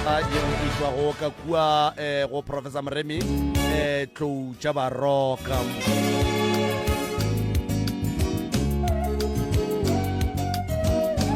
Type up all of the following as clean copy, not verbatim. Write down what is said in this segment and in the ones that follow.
yeo e tswa go ka kua go Professor Mremi tlou tša baroka.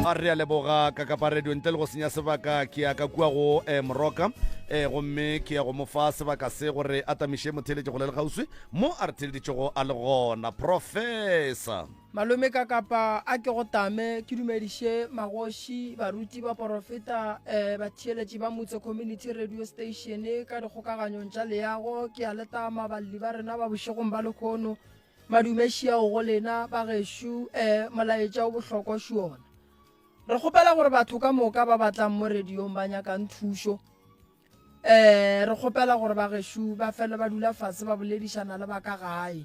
Re a leboga ka kapa radio ntle le go senya sebaka ke ya ka kua go moroka gomme ke ya go mofa sebaka se gore atamiše motheletše go le legauswi mo a re theleditšego a le gona Professor Malome ka kapa a ke go tame ke dumediše magoši baruti ba porofeta batheeletši ba Motse Community Radio Station ka dikgokaganyong tša leago ke a leta maballi ba rena ba bošegong ba lekgono madumešia go lena ba gešo molaetša o bohlokwa šona re kgopela gore batho ka moka ba batlang mo radiong ba nyakang thušo re kgopela gore ba gešo ba fela ba dula fase ba boledišana le ba ka gae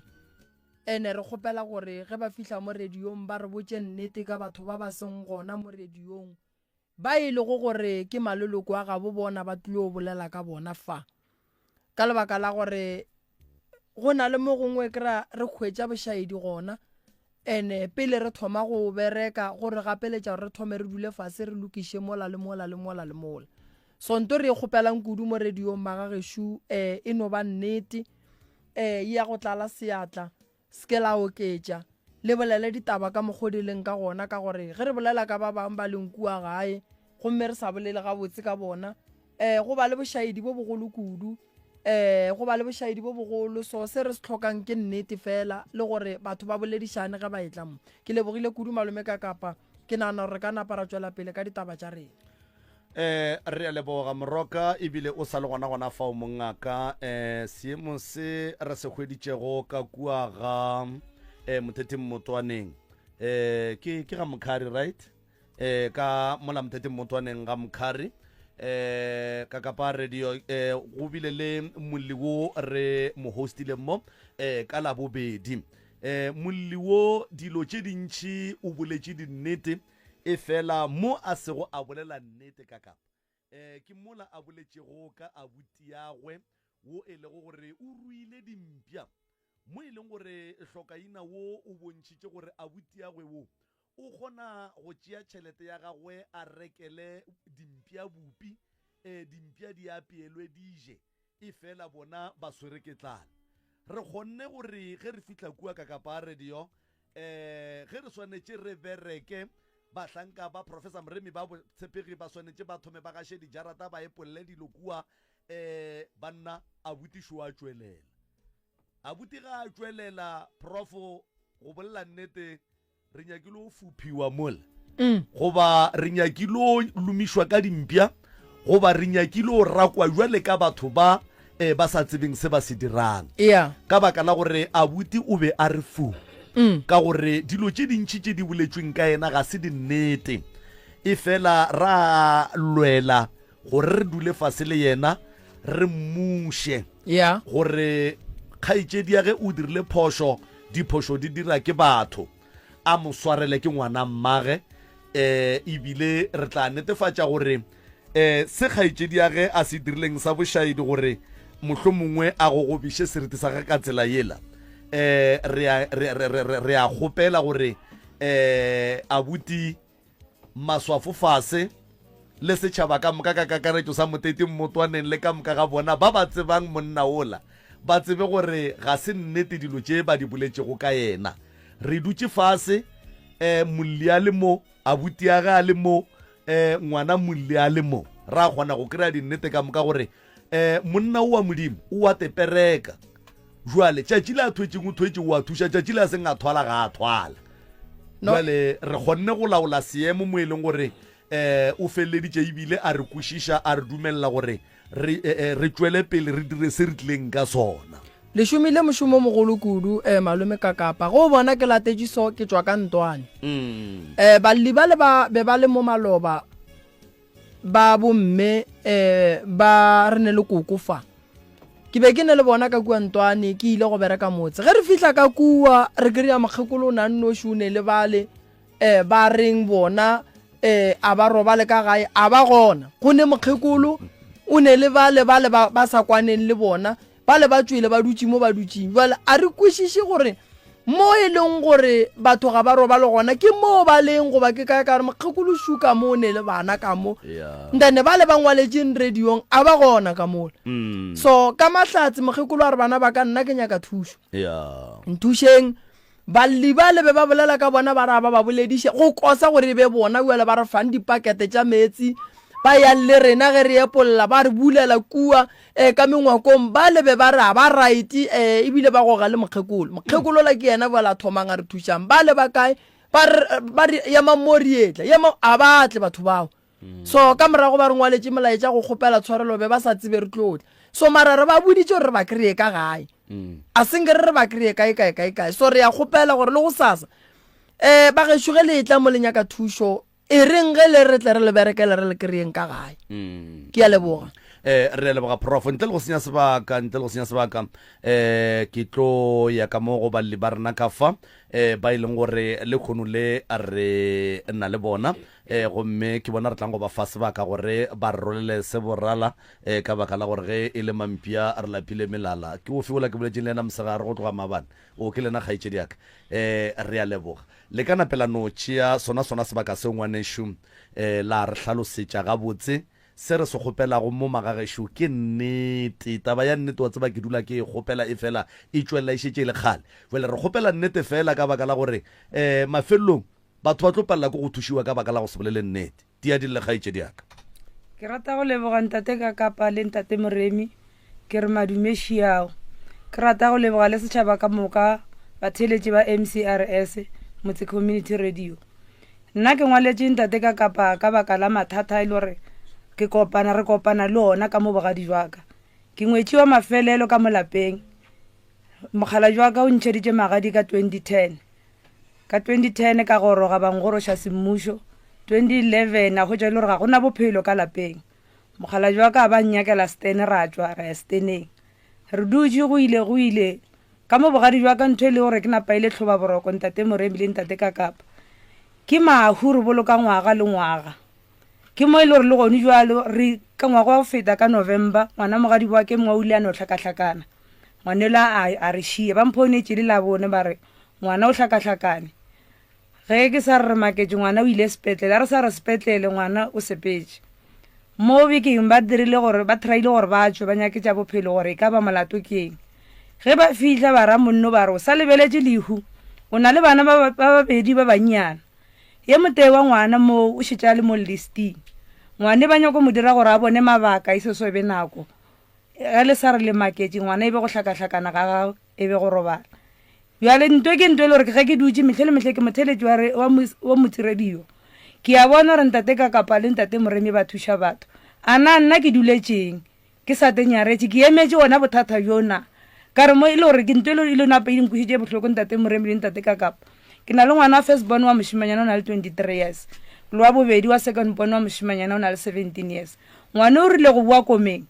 ene re kgopela gore ge ba fihla mo radiong ba re botše nnete ka batho ba ba seng gona mo radiong ba ile go gore ke maloloko a ga bo bona ba tlile o bolela ka bona fa ka lebaka la gore go na le mo gongwe kra re khwetša bošaedi gona ene pele re thoma go bereka gore gapeletša re thome re dule fase re lokiše mola le mola le mola le mola sonto re kgopelang kudu mo radiong magageshu e no ba nnete ya go tlala seatla ske la oketša le bolele ditaba ka mogodileng ka gona ka gore ge re bolela ka ba bang ba leng kua gae gomme re sa bolele ga botse ka bona go ba le bošaedi bo bogolo kudu go ba le bošaedi bo bogolo so se re se tlhokang ke nnete fela le gore batho ba boledišane ge ba etla mo ke lebogile kudu Malome ka kapa ke nana re ka napa ra tšwela pele ka ditaba tša rena re a leboga moroka ebile o sa le gona fao mongaka seemo se re se hweditšego ka kua ga mothetheng motwaneng ke ga Mokhari right ka mola mothetheng motwaneng ga Mokhari ka kapa radio go bile le molli wo re mo hostile mo ka la bobedi molli wo dilo tše dintši o boletše dinnete e fela mo a sego a bolela nnete ka kapa ke mola a boletšego ka abuti yagwe wo e lego gore o ruile dimpša mo e leng gore hlokaina wo o bontšitše gore abuti yagwe wo o kgona go tšea tšhelete ya gagwe a rekele dimpša bupi dimpša di apeelwe dije e fela bona ba swere ke tlala re kgonne gore ge re fihla kua ka kapa radio ge re swanetše re bereke bahlanka ba Professor Mremi ba tshepegi ba swanetše ba thome ba gaše dijarata ba epolele dilo kua banna abuti šo a tšwelela abuti ga a tšwelela profo go bolela nnete re nyakile o fuphiwa mola goba re nyakile o lomišwa ka dimpša goba re nyakile o rakwa jwale ka batho ba ba sa tsebeng se ba se dirang ka baka la gore abuti o be a re fu ka gore dilo tše dintši tše di boletšweng ka yena ga se dinnete e fela ra lwela gore re dule fase le yena re mmuše gore kgaetšedi ya ge o dirile phošo diphošo di dira ke batho a mo swarele ke ngwana mmage ebile re tla netefatša gore se kgaetšedi ya ge a se dirileng sa bošaedi gore mohlomongwe a go gobiše seriti sa ge ka tsela yela re a kgopela gore abuti maswafo fase le setšhaba ka moka ka kakaretšo sa mothetheng motwaneng le ka moka ga bona ba ba tsebang monna ola ba tsebe gore ga se nnete dilo tše ba di boletšego ka yena re dutše fase molli a le mo abuti a ge a le mo ngwana molli a le mo ra kgona go kry-a dinnete ka moka gore monna o wa modimo o wa tepereka jwale tšatši le a thwetšeng o thwetše o a thuša tšatši le a seng a thwala ga a thwala jwale re kgonne go laola seemo mo e leng gore o feleleditše ebile a re kwešiša a re dumelela gore re tšwele pele re dire se re tlileng ka sona le šomile mošomo mogolo kudu Malome ka kapa go bona ke latetše so ke tšwa ka ntwane balli ba le be ba le mo maloba ba bomme ba re ne le kokofa ke be ke ne le bona ka kua ntwane ke ile go bereka motse ge re fihla ka kua re kry-a mokgekolo o nannoši o ne le bale ba reng bona a ba robale ka gae a ba gona go ne mokgekolo o ne le bale ba sa kwaneng le bona ba le ba tswile ba dutše mo ba dutšeng jale a re kwešiše gore mo e leng gore batho ga ba roba le gona ke mo ba leng goba ke kae ka re mokgekolo shuka mo ne le bana ka mo ntane ba le ba ngwaletseng radiong a ba gona ka mola so ka mahlatsi mokgekolo a re bana ba ka nna ke nyaka thušo nthušeng balli ba le be ba bolela ka bona ba ra ba bolediše go kosa gore e be bona uele ba re fang dipakete tša metsi ba yang le rena ge re epolola ba re bulela kua ka mengwakong ba lebe ba re ba right ebile ba goga le mokgekolo la ke yena bola thomang a re thušang ba le ba kae ba re ya mamorietla ya a batle batho bao so ka morago ba re ngwaletše molaetša go kgopela tshwarelo be ba sa tsebe re tlotla so marare ba boditše gore re ba kreye ka gae a senge re ba kreye kae so re ya kgopela gore le go sasa ba gešo ge le etla mo lenyaka thušo e reng ge le re tle re le berekele re le kreyeng ka gae ke ya leboga re leboga prof ntle le go senya sebaka ke tlo ya ka mo go balli ba rena ka fa ba e leng gore le kgono le a re nna le bona gomme ke bona re tlang go ba fa sebaka gore ba rolele se borala ka baka la gore ge e le mampia a re lapile melala ke o fiola ke boletseng le ena mosegare go tloga mabane o ke lena kgaitsedi yaka re a leboga le kana pela no tšea sona sebaka se ngwanešo la re hlalosetša gabotse se re se kgopelago mo magagešo ke nnete taba ya nnete wa tseba ke dula ke kgopela e fela e tšwelela e šetše le kgale fele re kgopela nnete fela ka baka la gore mafelelong batho ba tlo palela ko go thušiwa ka baka la go se bolele nnete tia di le kgaitšedi yaka ke rata go leboga ntate ka kapa le ntate Moremi ke re madumešiao ke rata go leboga le setšhaba ka moka batheletši ba MCRS motse community radio nna ke ngwaletše ntate ka kapa ka baka la mathata e le gore ke re kopana le ona ka mo bogadi jwaka ke ngwetšiwa mafelelo ka molapeng mogala jwaka o ntšheditše magadi ka 2010 ka goroga bangoroša semmušo 2011 a hwetša le gore ga gona bophelo ka lapeng mogala jwaka a ba nnyakela stene ra tšwa ra ya steneng re dutše go ile ka mo bogadi jwaka ntho e le gore ke napa ile tlhoba boroko ntate Moremi le ntate ka kapa ke mahu re boloka ngwaga le ngwaga ke mo e le gore le gone jwalo re ka ngwaga go feta ka November ngwana mogadi wa ke mwa o ile a no hlakahlakana ngwanela a re šie ba mphonetše le la bone ba re ngwana o hlakahlakane ge ke sa re maketše ngwana o ile sepetlele a re sa re sepetlele ngwana o sepetše mo bekeng ba dirile gore ba traile gore ba tšwe ba nyaketša bophelo gore e ka ba molato keng ge ba fihla ba ra monno ba re o sa lebeletše lehu o na le bana ba babedi ba bannyana ye motee wa ngwana mo o šetša le mo listing ngwane ba nyako mo dira gore a bone mabaka e sesobe nako ga le sa re le maketše ngwana e be go hlakahlakana ga gago e be go robala bjale ntwe ke ntwe e le gore ge ke dutše metlhe le metlhe ke motheletši wa motsiradio ke a bona gore ntate ka kapa le ntate Moremi ba thuša batho a nna ke duletšeng ke sa tenyaretše ke emetše gona bothata jona ka re mo e le gore ke ntwe e le napa e dinkušitše bohloko ntate Moremi le ntate ka kapa ke na le ngwana wa first born wa mošimanyana o na le 23 years le wa bobedi wa second born wa mošimanyana o na le 17 years ngwana o rile go bua komeng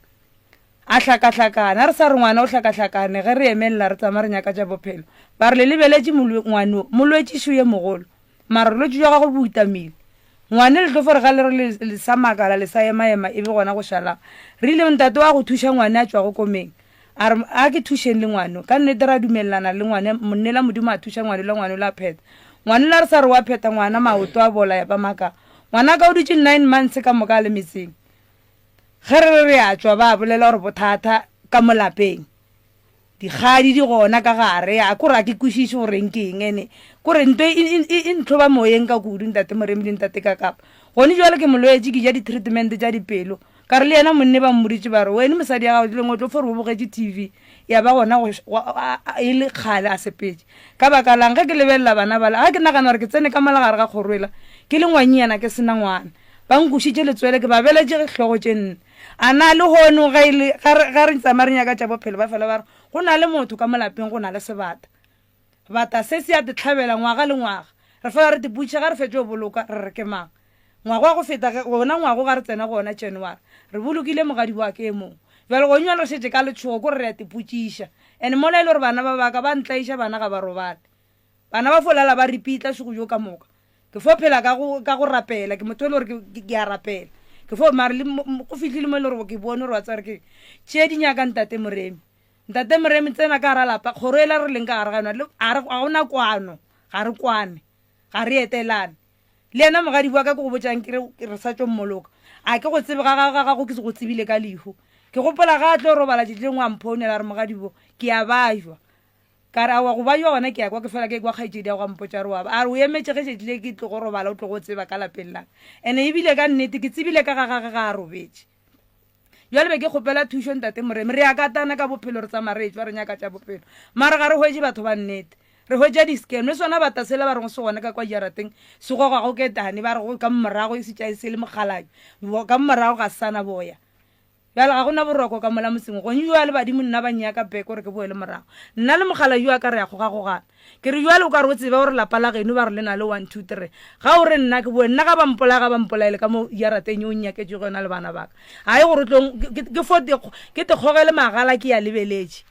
a hlakahlakana re sa re ngwana o hlakahlakane ge re emelela re tsama re nyaka tša bophelo ba re le lebeletše ngwano molwetšišo ye mogolo mara lwetši jwa ga go butamile ngwane le tlofo re ga le re le sa makala le sa emaema e be gona go šala re ile ntate wa go thuša ngwane a tšwa go komeng a ke thušeng le ngwano ka nnete ra dumelelana le ngwane monnela modimo a thuša ngwane le ngwane la pheta ngwane la re sa re wa pheta ngwana maoto a bola ya pamaka ngwana ka o dutše 9 months ka moka le metseng ge re a tšwa ba bolela gore bothata ka molapeng dikgadi di gona ka gare a kore a ke kwešiše goreng ke eng ene kore ntho e ntlhoba moyeng ka kudu ntate Moremi le ntate ka kapa gone jwale ke molwetše ke ja di-treatment tša dipelo ka re le yena monne ba mmoditše ba re wene mosadi ya gago dilengwe tlo fore o bogetše TV ya ba gona e le kgale a sepetše ka baka lang ge ke lebelela bana bala ga ke nagana gore ke tsene ka malagare ga kgoroela ke le ngwanyeana ke sena ngwana ba nkušitše letswele ke ba beletše tlhogo tše nne a na le gono ga re tsama re nyaka tša bophelo ba fela ba re go na le motho ka molapeng go na le sebata bata se se ya ditlhabela ngwaga le ngwaga re fela re diputše ga re fetse o boloka re re ke mang ngwaga go feta gona ngwago ga re tsena gona January re bolokile mogadi wa ke mong jalo go nywa le šetše ka letshogo ko re ya tiputšiša and mola ile gore bana ba baka ba ntlaiša bana ga ba robale bana ba folala ba ripitla šego jo ka moka ke fo phela ka go rapela ke motho le gore ke a rapela ke fo mare go fitlhile mo le gore ke bone gore wa tsare ke tšee di nyaka ntate Moremi ntate moremi tsena ka ra lapa kgoro ela re leng ka gare ga yona a gona kwano ga re kwane ga re etelane le ena mogadi bua ka ke go botsang ke re sa tšo mmoloka a ke go tsebe ga go ke se go tsebile ka lehu ke gopola ga a tlo robala ditleng wa mphounela re mogadi bo ke a bajwa ka re wa go bajwa gona ke ya kwa ke fela ke kwa kgaitsedi ya go mpotsa re wa a re o emetse ge sedile ke tlo go robala o tlo go tseba ka lapeng lang ene ebile ka nnete ke tsebile ka ga robetse jwale be ke kgopela thušo ntate moremi re ya katana ka bophelo re tsamaya re nyaka tša bophelo mara ga re hwetse batho ba nnete re hwetša di-scam le sona ba tasela ba reng se gona ka kwa jarateng se gogago ketane ba re go ka mmorago se tša se le mogalajo ka mmorago ga sana boya bjale ga gona boroko ka mola moseng go jwa le badimo nna ba nyaka peko re ke boele morago nna le mogala jo a ka re ya gogagogana ke re jwale o ka re o tseba gore lapa la geno ba re le na le 1 2 3 ga o re nna ke boe nna ga ba mpolaele ka mo jarateng o nnyaketse go yona le bana baka ga e gore ke te kgogele magala ke ya lebeletše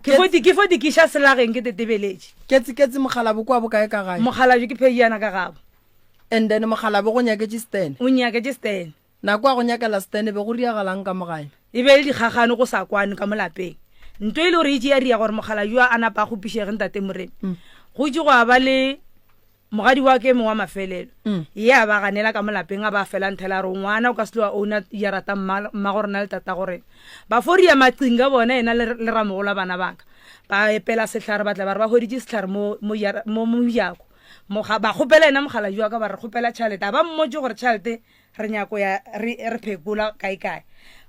ke fodi ke ša selageng ke te tebeletše ketse mogala bo kwa bokae ka gae mogala jo ke pheiana ka gabo and then mogala bo go nyaketse stene o nyaketse stene nako a go nyakela stene be go riagalang ka mogae e be le dikgagano go sa kwane ka molapeng ntho e le gore e tšea ria gore mogala jo a napa go pišege ntate moremi go itse go a ba le mogadi wa ke mongwe wa mafelelo ye a ba ganela ka molapeng a ba fela nthela re ngwana o ka se tlo wa ouna ya rata mma gore na le tata gore ba foria matsing ka bona ena le ramogola bana baka ba epela setlhare batla ba re ba hoditse setlhare mo mojako ba kgopela ena mogala jo ka ba re kgopela tšhalete a ba mmotse gore tšhalete re nyako ya re phekola kae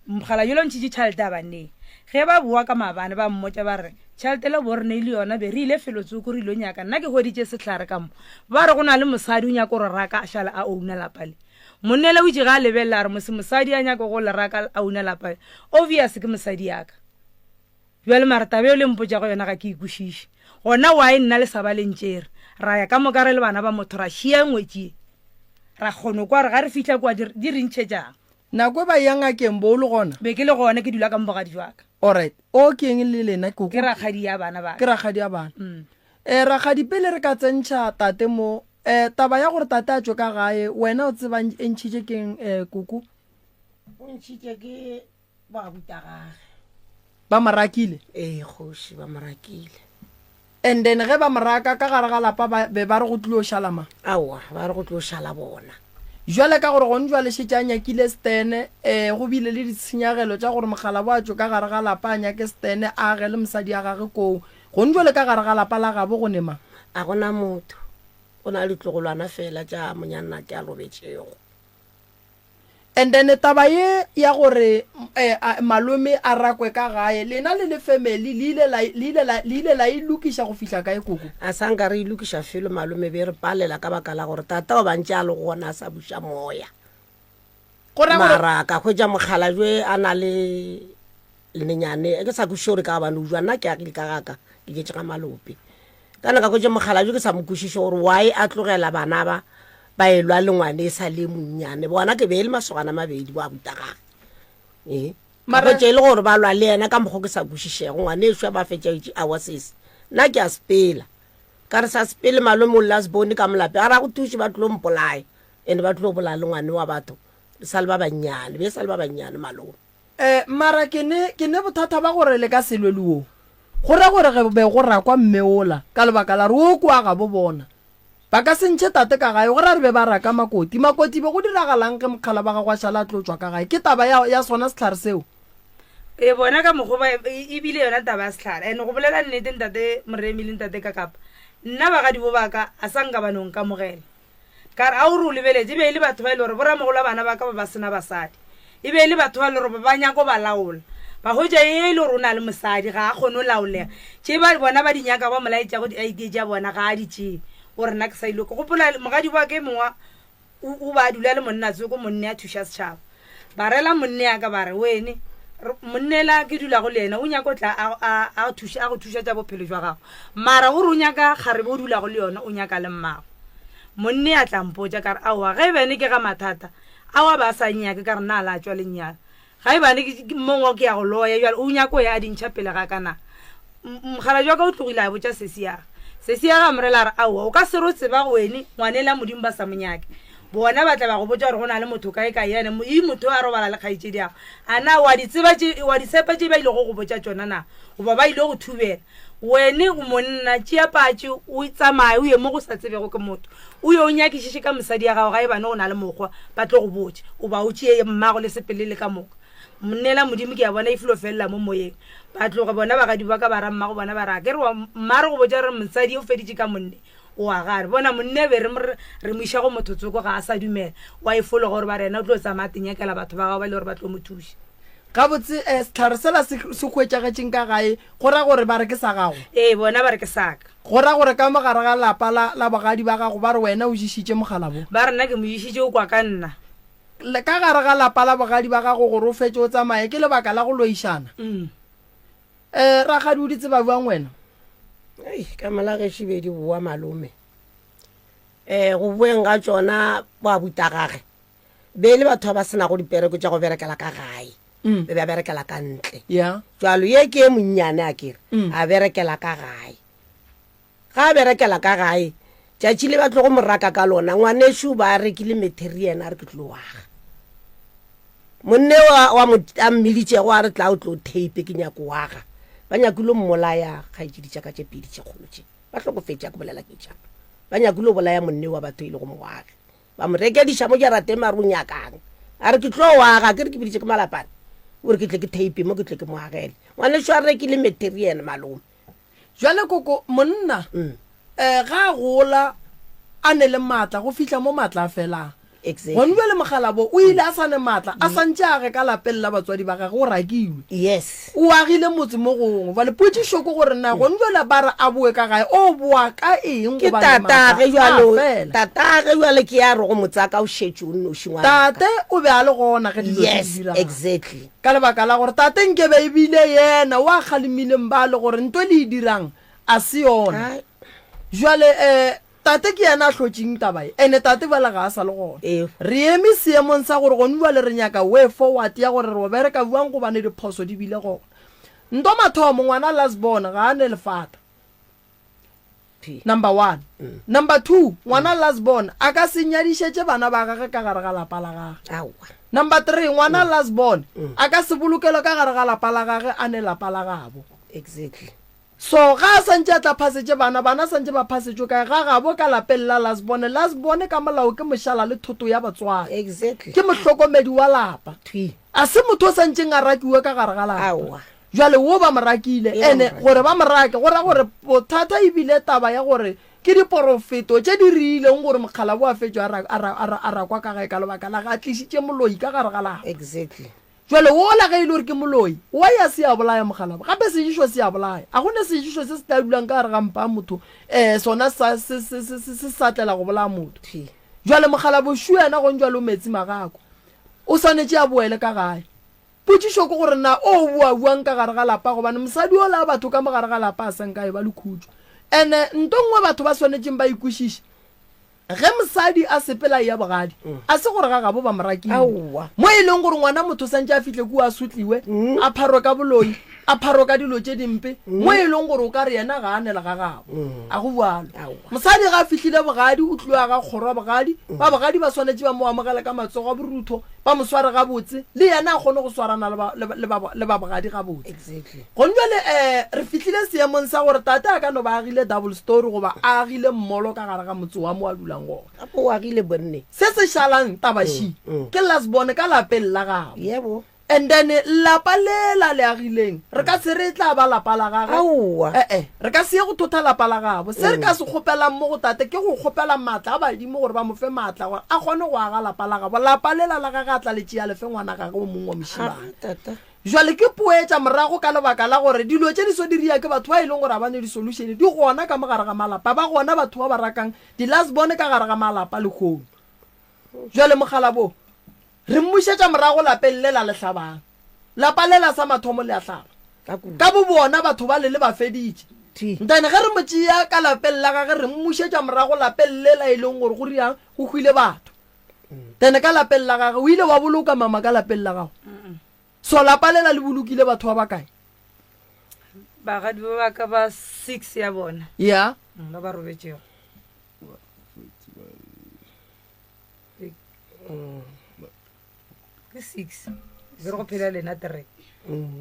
mogala jo lo ntšhitše tšhalete a banneng ge ba bua ka mabane ba mmotse ba re tšhalete le bo rene ile yona be re ile felotsoko re ilo nyaka nna ke hoditše setlhare ka mo ba re go na le mosadi o nyako gore raka a šala a ouna lapale monnele o itse ga a lebelela re mosadi a nyako go le raka a ouna lapale obvious ke mosadi yaka bjale mara tabe o le mpotsa go yona ga ke ikušiše gona wa e nna le sa ba lentšere ra ya ka moka re le bana ba motho ra šia ngwetšie ra kgono kwa re ga re fitlha kwa di rintšhe jang nako ba yang a keng bo le gona be ke le gona ke dula ka mbogadi jwaka alright o keng le lena ke ragadi ya bana ba ke ragadi ya bana ragadi pele re ka tsentšha tate mo taba ya gore tate a tšwe ka gae wena o tseba e ntšhitše keng kuku o ntšhitše ke ba butagage ba marakile kgoši ba marakile and then ge ba maraka ka gare ga lapa be ba re go tlile o šalama aowa ba re go tlo šala bona jwale ka gore gone jwale šetse a nyakile stene go bile le ditshenyagelo tša gore mogala bo a tšo ka gare ga lapa a nyake stene a ge le mosadi a gage koo gone jwale ka gare ga lapa la gabo go nema a gona motho o na le tlogolwana fela tša monyanna ke a lobetšego and then taba ye ya gore malome a rakwe ka gae lena le le family le ile la ilukiša go fihla kae koko a sanka re ilukiša felo malome be re palela ka baka la gore tata o bantše a le gona a sa buša moya mara ka hwetša mogala jwe a na le lenyane ke sa kušiše gore ka bane o jwa nna ke agile ka gaka ke ketše ga malope ka naka hwetša mogala jwe ke sa mo kušiše gore why a tlogela bana ba ba elwa le ngwane sa le monnyane bona ke be le masogana mabedi wa butagage mara tšele gore ba lwa le yena ka mokgo ke sa bušišego ngwane e šwa ba fetša itše a wa sese nna ke a sepela ka re sa sepele malome o lla se bone ka molape a ra go thuše ba tlo mpolae and ba tlo bola le ngwane wa batho sa le ba bannyane be sa le ba bannyane malome mara ke ne bothata ba gore le ka selwe le o gore ge be go rakwa mmeola ka lebaka la re o kwa ga bo bona ba ka sentšhe tate ka gae gore a re be ba raka makoti be go diragalang ge mokgala ba ga gwa šala tlo tswa ka gae ke taba ya sona setlhare seo bona ka mogoba ebile yona taba ya setlhare and go bolela nnete ntate moremi le ntate ka kapa nna bagadi bo baka a sa nka banong ka mogele ka re a o re o lebeletse e be e le batho ba e le gore boramogolo bana ba ka ba sena basadi e be e le batho ba le gore ba nyako ba laola ba hoja e le gore o na le mosadi ga a kgone o laolega tše ba bona ba dinyaka ba molaetša go di-id tša bona ga a di tšee gore nna ke sa iloko gopola mogadi wa ke mongwa o ba dula le monna tsoko monne a thuša setšhaba ba rela monne ya ka ba re wene monnela ke dula go le ena o nyaka o tla a go thuša tša bophelo jwa gago mara gore o nyaka gare bo o dula go le yona o nyaka le mmago monne a tlampotša ka re aowa ge e bene ke ga mathata aowa ba sa nyake ka re na la tswa lenyala ga e bane mongwe ke ya go loya jale o nyaka o ya a dintšha pele ga kana mogala jwa ka o tlogile a botša sesi yaga ga morela re aowa o ka se ro tseba wene ngwanela modimo ba sa monyake bona ba tla ba go botsa gore go na le motho kae kae ene motho a robala le kgaitsedi yago a na wa di tshepa tse ba ile go go botsa tsona na goba ba ile go thubela wene o monna tšea patše o tsamaye o ye mo go sa tsebego ke motho o ye o nyakišiše ka mosadi ya gago ga e bane o na le mokgwa ba tlo go botse o ba o tšee mmago le sepele le ka moka monnela modimo ke ya bona e filo felela mo moyeng ba tloge bona bagadi ba ka ba ra mmago bona ba ra ke re mmare go botsa re mosadi o feditše ka monne o a gare bona monne be re mo iša go motho tsoko ga a sa dumela wa e folo gore ba rena o tlo tsamaya tenyakela batho ba gago ba le gore ba tlo mo thuša ga botse setlhare sela se kgwetšagetseng ka gae go ra gore ba re ke sa gago ee bona ba re ke saka go ra gore ka mogare ga lapa la bogadi ba gago ba re wena o dišitše mogala bo ba rena ke mo išitše o kwa ka nna ka gare ga lapa la bogadi ba gago gore o fetse o tsamaye ke lebaka la go loišana ragadi o di tseba buang wena ka malagešibedi boa malome go bueng ga tsona ba buta gage be le batho ba sena go dipereko tša go berekela ka gae be ba berekela ka ntle jalo ye ke e monnyane a kere a berekela ka gae ga a berekela ka gae tšatši le ba tlo go moraka ka lona ngwanešu ba rekile materian a re ke tlo waga monne a mmeditšego a re tla o tlo tape ke nyako waga ba nyakile mmolaya kgaetšedi tša ka tše pedi tše kgolo tše ba tlhokofetša ke bolela ke tšana ba nyakile o bolaya monne wa batho ile go moage ba mo rekediša mo jarateng mare o nyakang a re ke tlo waga ke re ke biditše ke malapane ore ke tle ke tape mo ke tle ke moagele ngwaneso a rekile materian malome jale koko monna ga gola a ne le maatla go fitlha mo maatla a felang gone bjale mogalabo o ile a sane maatla a santse a ge ka lapeng la batswadi ba gage go rakiwe yes o agile motse mo gongwe bale potsišoko gore na gone bjale ba re a boe ka gae o boa ka eng ke tatage jale ke ya re go motsaka o šetse o nnoši tate o be a le gona ge dilo exactly ka lebaka la gore tate nke be ebile yena o a kgalemileng ba le gore nto le e dirang a se yona jale tate ke yana a tlhotseng tabae ene tate bala ga a sa le gona re eme seemong sa gore gone bua le re nyaka way forward ya gore re o bereka buang go bane diphoso di bile gona nto mathomo ngwana lasbon ga a ne lefata number 1 number 2 ngwana lasbon a ka se nyadišetse bana ba gage ka gare ga lapa la gage number 3 ngwana lasbon a ka se bolokelo ka gare ga lapa la gage a ne lapa la gabo exactly so ga a santse a tla phasetse bana santse ba phasetswe kae ga gabo ka lapeng la lasbone ka molao ke mošala le thoto ya batswadi exactly ke mohlokomedi wa lapa a se motho o santseng a rakiwe ka gare ga lapa jale wo ba morakile ene gore ba morake go ra gore bothata ebile taba ya gore ke diporofeto tše di rileng gore mokgala bo a fetšo a rakwa ka gae ka lebaka la ga a tlišitše moloi ka gare ga lapa exactly jale wola ga ile gore ke moloi wa ya se ya bolaya mogalabo gape sejišo se ya bolaya a gone sejišo se se tla dulang ka gare ga mpa motho sona se satlela go bolaya motho jale mogalabo šu ena gone jale o metsi magako o swanetše a boele ka gae potsišo ke gore na o buang ka gare ga lapa gobane mosadi o la batho ka mogare ga lapa a senkae ba le khutso ene nto nngwe batho ba swanetšeng ba ikwešiše ge mosadi a sepela ya bogadi a se gore ga gabo ba morakile mo e leng gore ngwana motho santse a fihle kua a sotliwe a pharo ka boloi a pharo ka dilo tše dimpe mo e leng gore o ka re yena ga a nela ga gabo a go boalo mosadi ga a fihlile bogadi o tloa ga kgoro wa bogadi ba bogadi ba swanetše ba mo amogela ka matsogo a borutho ba mo sware gabotse le yena a kgone go swarana le ba bogadi gabotse gone jale re fihlile seemong sa gore tate a ka no ba agile double story goba a agile mmolo ka gare ga motse wa mo a dulang gona o agile bonne se se šalang tabaši ke lasbone ka lapeng la gago yebo and then lapa lela le agileng re ka se re tla ba lapa la gage re ka se ye go thotha lapa la gabo se re ka se kgopelang mo go tate ke go kgopela maatla a badimo gore ba mo fe maatla gore a kgone go aga lapa la gabo lapa lela la gage a tla letšea lefe ngwana gage o mongwe wa mošimane jale ke poetša morago ka lebaka la gore dilo tše di so di ria ke batho ba e leng gore a bane di-solution di gona ka mogare ga malapa ba gona batho ba ba rakang di-lasbone ka gare ga malapa le kgono jale mogalabo re mmušetša morago lapeng le la lehlabang lapa lela sa mathomo le a hlaba ka bo bona batho ba le ba feditše ntane ge re motšea ka lapeng la gage re mmušetša morago lapeng le la e leng gore go riang go hwile batho tene ka lapeng la gage o ile wa boloka mama ka lapeng la gago so lapa lela le bolokile batho ba ba kae bagadi ba ka ba 6 ya bona ya ba ba robetšego ke 6 bere go phela lena 3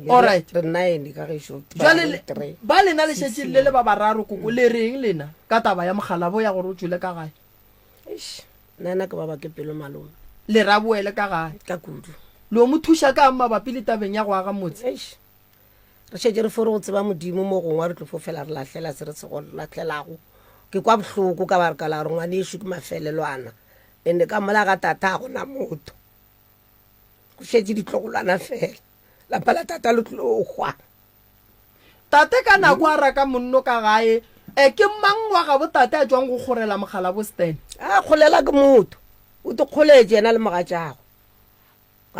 Alright. re 9 ka gešo jale ba lena le šetše le le ba bararo koko le reng lena ka taba ya mogalabo ya gore o tswile ka gae nna ke baba ke pelo malome le ra boele ka gae ka kudu le o mo thuša ka mabapi le tabeng ya go aga motse re šetse re fore go tseba modimo mo gongwe re tlo fo fela re latlhela se re se go latlhelago ke kwa bohloko ka bareka la gore ngwane ešo ke mafelelwana ande ka mola ga tata a gona motho go šetse ditlogolwana fela lapa la tata le tlo gwa tate ka nako a raka monno ka gae ke mang wa ga botate a tswang go gorela mogalabo Stan a kgolela ke motho o te kgoletse ena le mogatšago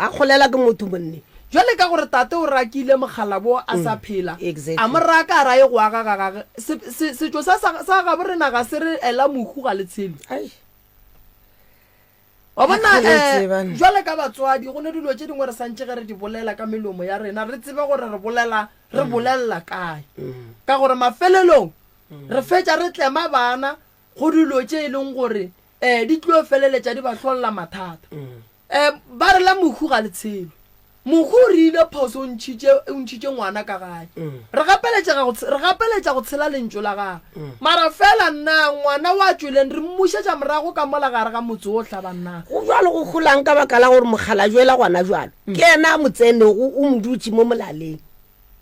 a kgolela ke motho monna jwale ka gore tate o rakile mogalabo a sa phela exactly. a mo raka a rae go aga ga gage setšo sa gabo rena ga se re ela mohu ga le tshelo wa bona jwale ka batswadi go ne dilo tše dingwe re santse ge re di bolela ka melomo ya rena re tsebe gore re bolelela kae ka gore mafelelong re fetša re tlema bana go dilo tše e leng gore di tlo feleletša di ba tlholela mathata ba re la mohu ga le tshelo mohu o rile phoso o ntšhitše ngwana ka gae re gapeletša go tshela lentso la gage mara fela nna ngwana wa tsweleng re mmušetša morago ka mola gare ga motse o hlaba nna go jalo go golang ka baka la gore mogala jwela gona jalo ke ena motsenego o modutse mo molaleng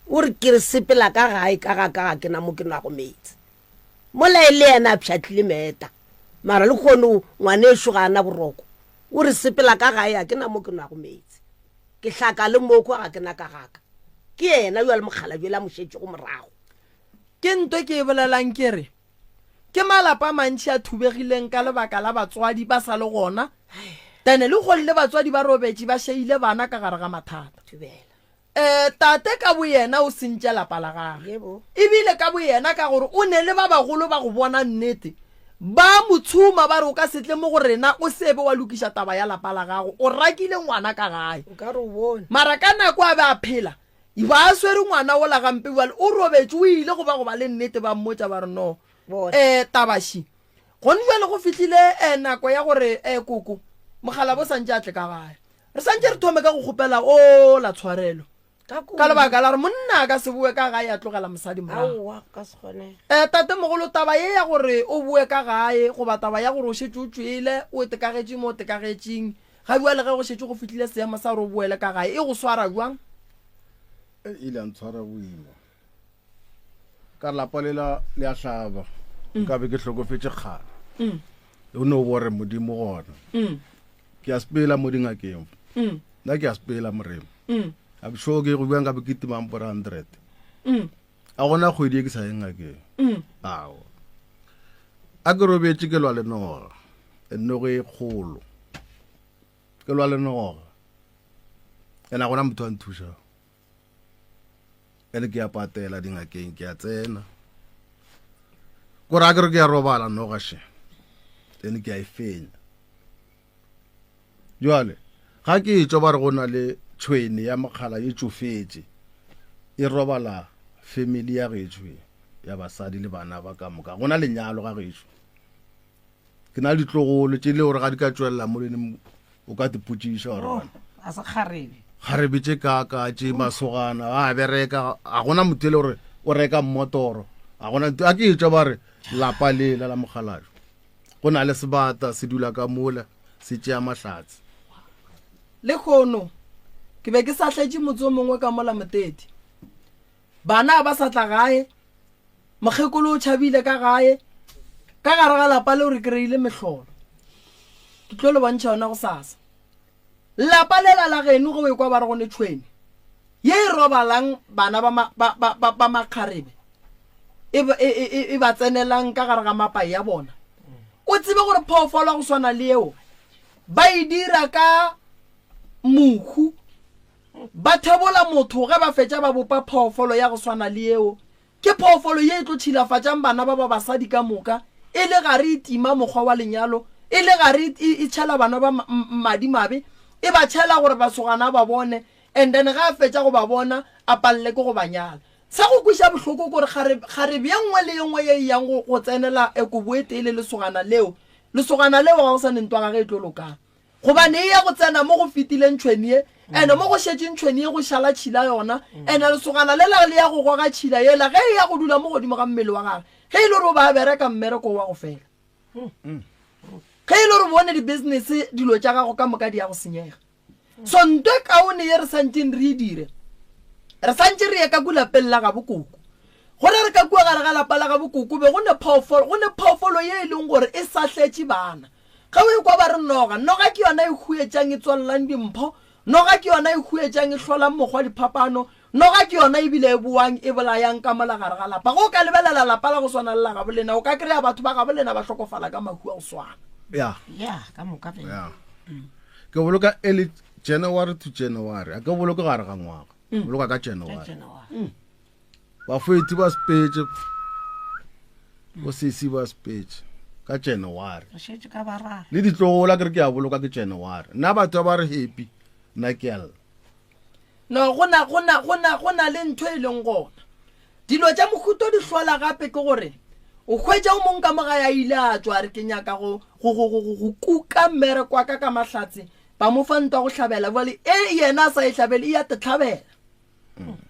o re ke re sepela ka gae ka ke na mo ke nwa go metsi mola e le ena a pšhatlile meta mara le kgone ngwane ešo ga ana boroko o re sepela ka gae a ke na mo ke nwa go metsi ke hlaka le moko ga ke na ka gaka ke ena yo le mogala jwela mošetse go morago ke ntwe ke e bolelang ke re ke malapa mantši a thubegileng ka lebaka la batswadi ba sa le gona tane le go le batswadi ba robetše ba sheile bana ka gare ga mathata tate ka bo yena o sentše lapa la gage ebile ka bo yena ka gore o ne le ba bagolo ba go bona nnete ba motshuma ba re o ka setle mo go rena o sebe wa lokiša taba ya lapa la gago o rakile ngwana ka gae mara ka nako a be a phela ba a swere ngwana o la gampe o robetse o ile go ba le nnete ba mmotsa ba re no tabaši gone jale go fitlhile nako ya gore koko mogala bo santse a tle ka gae re santse re thome ka go kgopela o la tshwarelo ka lebaka la re monna a ka se boe ka gae a tlogela mosadi morago tate mogolo taba ye ya gore o boe ka gae goba taba ya gore o šetse o tswele o tekagetše mo o tekagetšeng ga bua le ge go šetse go fitlhile seemo sa gore o boele ka gae e go swara jwang ile a ntshwara boima ka lapa lela le a hlaba nka be ke hlokofetse kgale o ne o bore modimo gona ke a sepela mo dingakeng nna ke a sepela moremo a sure ke go bua nka be ke timang por 100 a gona kgwedi e ke sa ye ngakeng ao a ke robetse ke lwa lenoga enogo e kgolo ke lwa lenoga ena gona motho a nthuša ene ke a patela dingakeng ke a tsena kore a ke re ke a robala nogashe ene ke a e fenya jwale ga ke etšwa ba re go na le tshweni ya mogala e tsofetse e robala family ya gešo ya basadi le bana ba ka moka gona lenyalo ga gešo ke na ditlogolo tše le gore ga di ka tswelela mo lene o ka dipotšiša gore a se kgarebe kgarebe tše kaka tše masogana a bereka a gona motho le gore o reka mmotoro a gona a ke etšwa ba re lapa lela la mogalajo go na le sebata se dula ka mola se tšea mahlatse le kgono ke be ke sa tletše motse o mongwe ka mola motete bana ba sa tla gae mokgekolo o tšhabile ka gae ka gare ga lapa le o re kry-ile mehlolo ke tlo le bontšha yona go sasa lapa lela la geno go ekwa ba re gone tshweni ye e robalang bana ba makgarebe e ba tsenelang ka gare ga mapai ya bona o tsebe gore phoofolo go swana le eo ba e dira ka mohu ba thebola motho ge ba fetša ba bopa phoofolo ya go swana le eo ke phoofolo ye e tlo tšhilafatšang bana ba basadi ka moka e le gare e tima mokgwa wa lenyalo e le gare e tšhela bana ba madimabe e ba tšhela gore basogana ba bone and then ga a fetša go ba bona a palele ke go ba nyala sa go kwiša bohloko gore kgarebe ye nngwe le ye nngwe ye yang go tsenela kobo e teele lesogana leo ga go sa nentwa ga ge e tlo lokang gobane e ya go tsena mo go fetileng tshwenie ene mo go šetseng tshwenie go šala tšhila yona ene lesogana le la le ya go goga tšhila yela ge e ya go dula mo godimo ga mmele wa gage ge e le gore o ba bereka mmereko wa go fela ge e le gore bone di-business dilo tša gago ka moka di ya go senyega so nto e kaone ye re santseng re e dire re santse re ye ka kulapeng la ga bokoko gore re ka kua gare ga lapa la ga bokoko be go ne phaofolo ye e leng gore e satletse bana ga o e kwa ba re noga ke yona e huetsang e tswalelang dimpho noga ke yona e huetsang e tlholang mokgwa diphapano noga ke yona ebile e buang e bolayang ka mola gare ga lapa go ka lebelela lapa la go swana le la ga bolena o ka kry-a batho ba ga bolena ba tlhokofala ka mahu a go swana ka moka ke boloka early January to January a ke boloka gare ga ngwaga boloka ka January ba foiti ba speech go sisi ba speech ka January le ditlogola ke re ke a boloka ke January nna batho ba re happy nna ke al no gona le ntho e leng gona dilo tša mohuto di hlola gape ke gore o hwetša o mong ka moga ya ile a tswa re ke nyaka go kuka mmereko wa ka ka mahlatse ba mo fa ntwa go hlabela bale e yena a sa e hlabele e ya te hlabela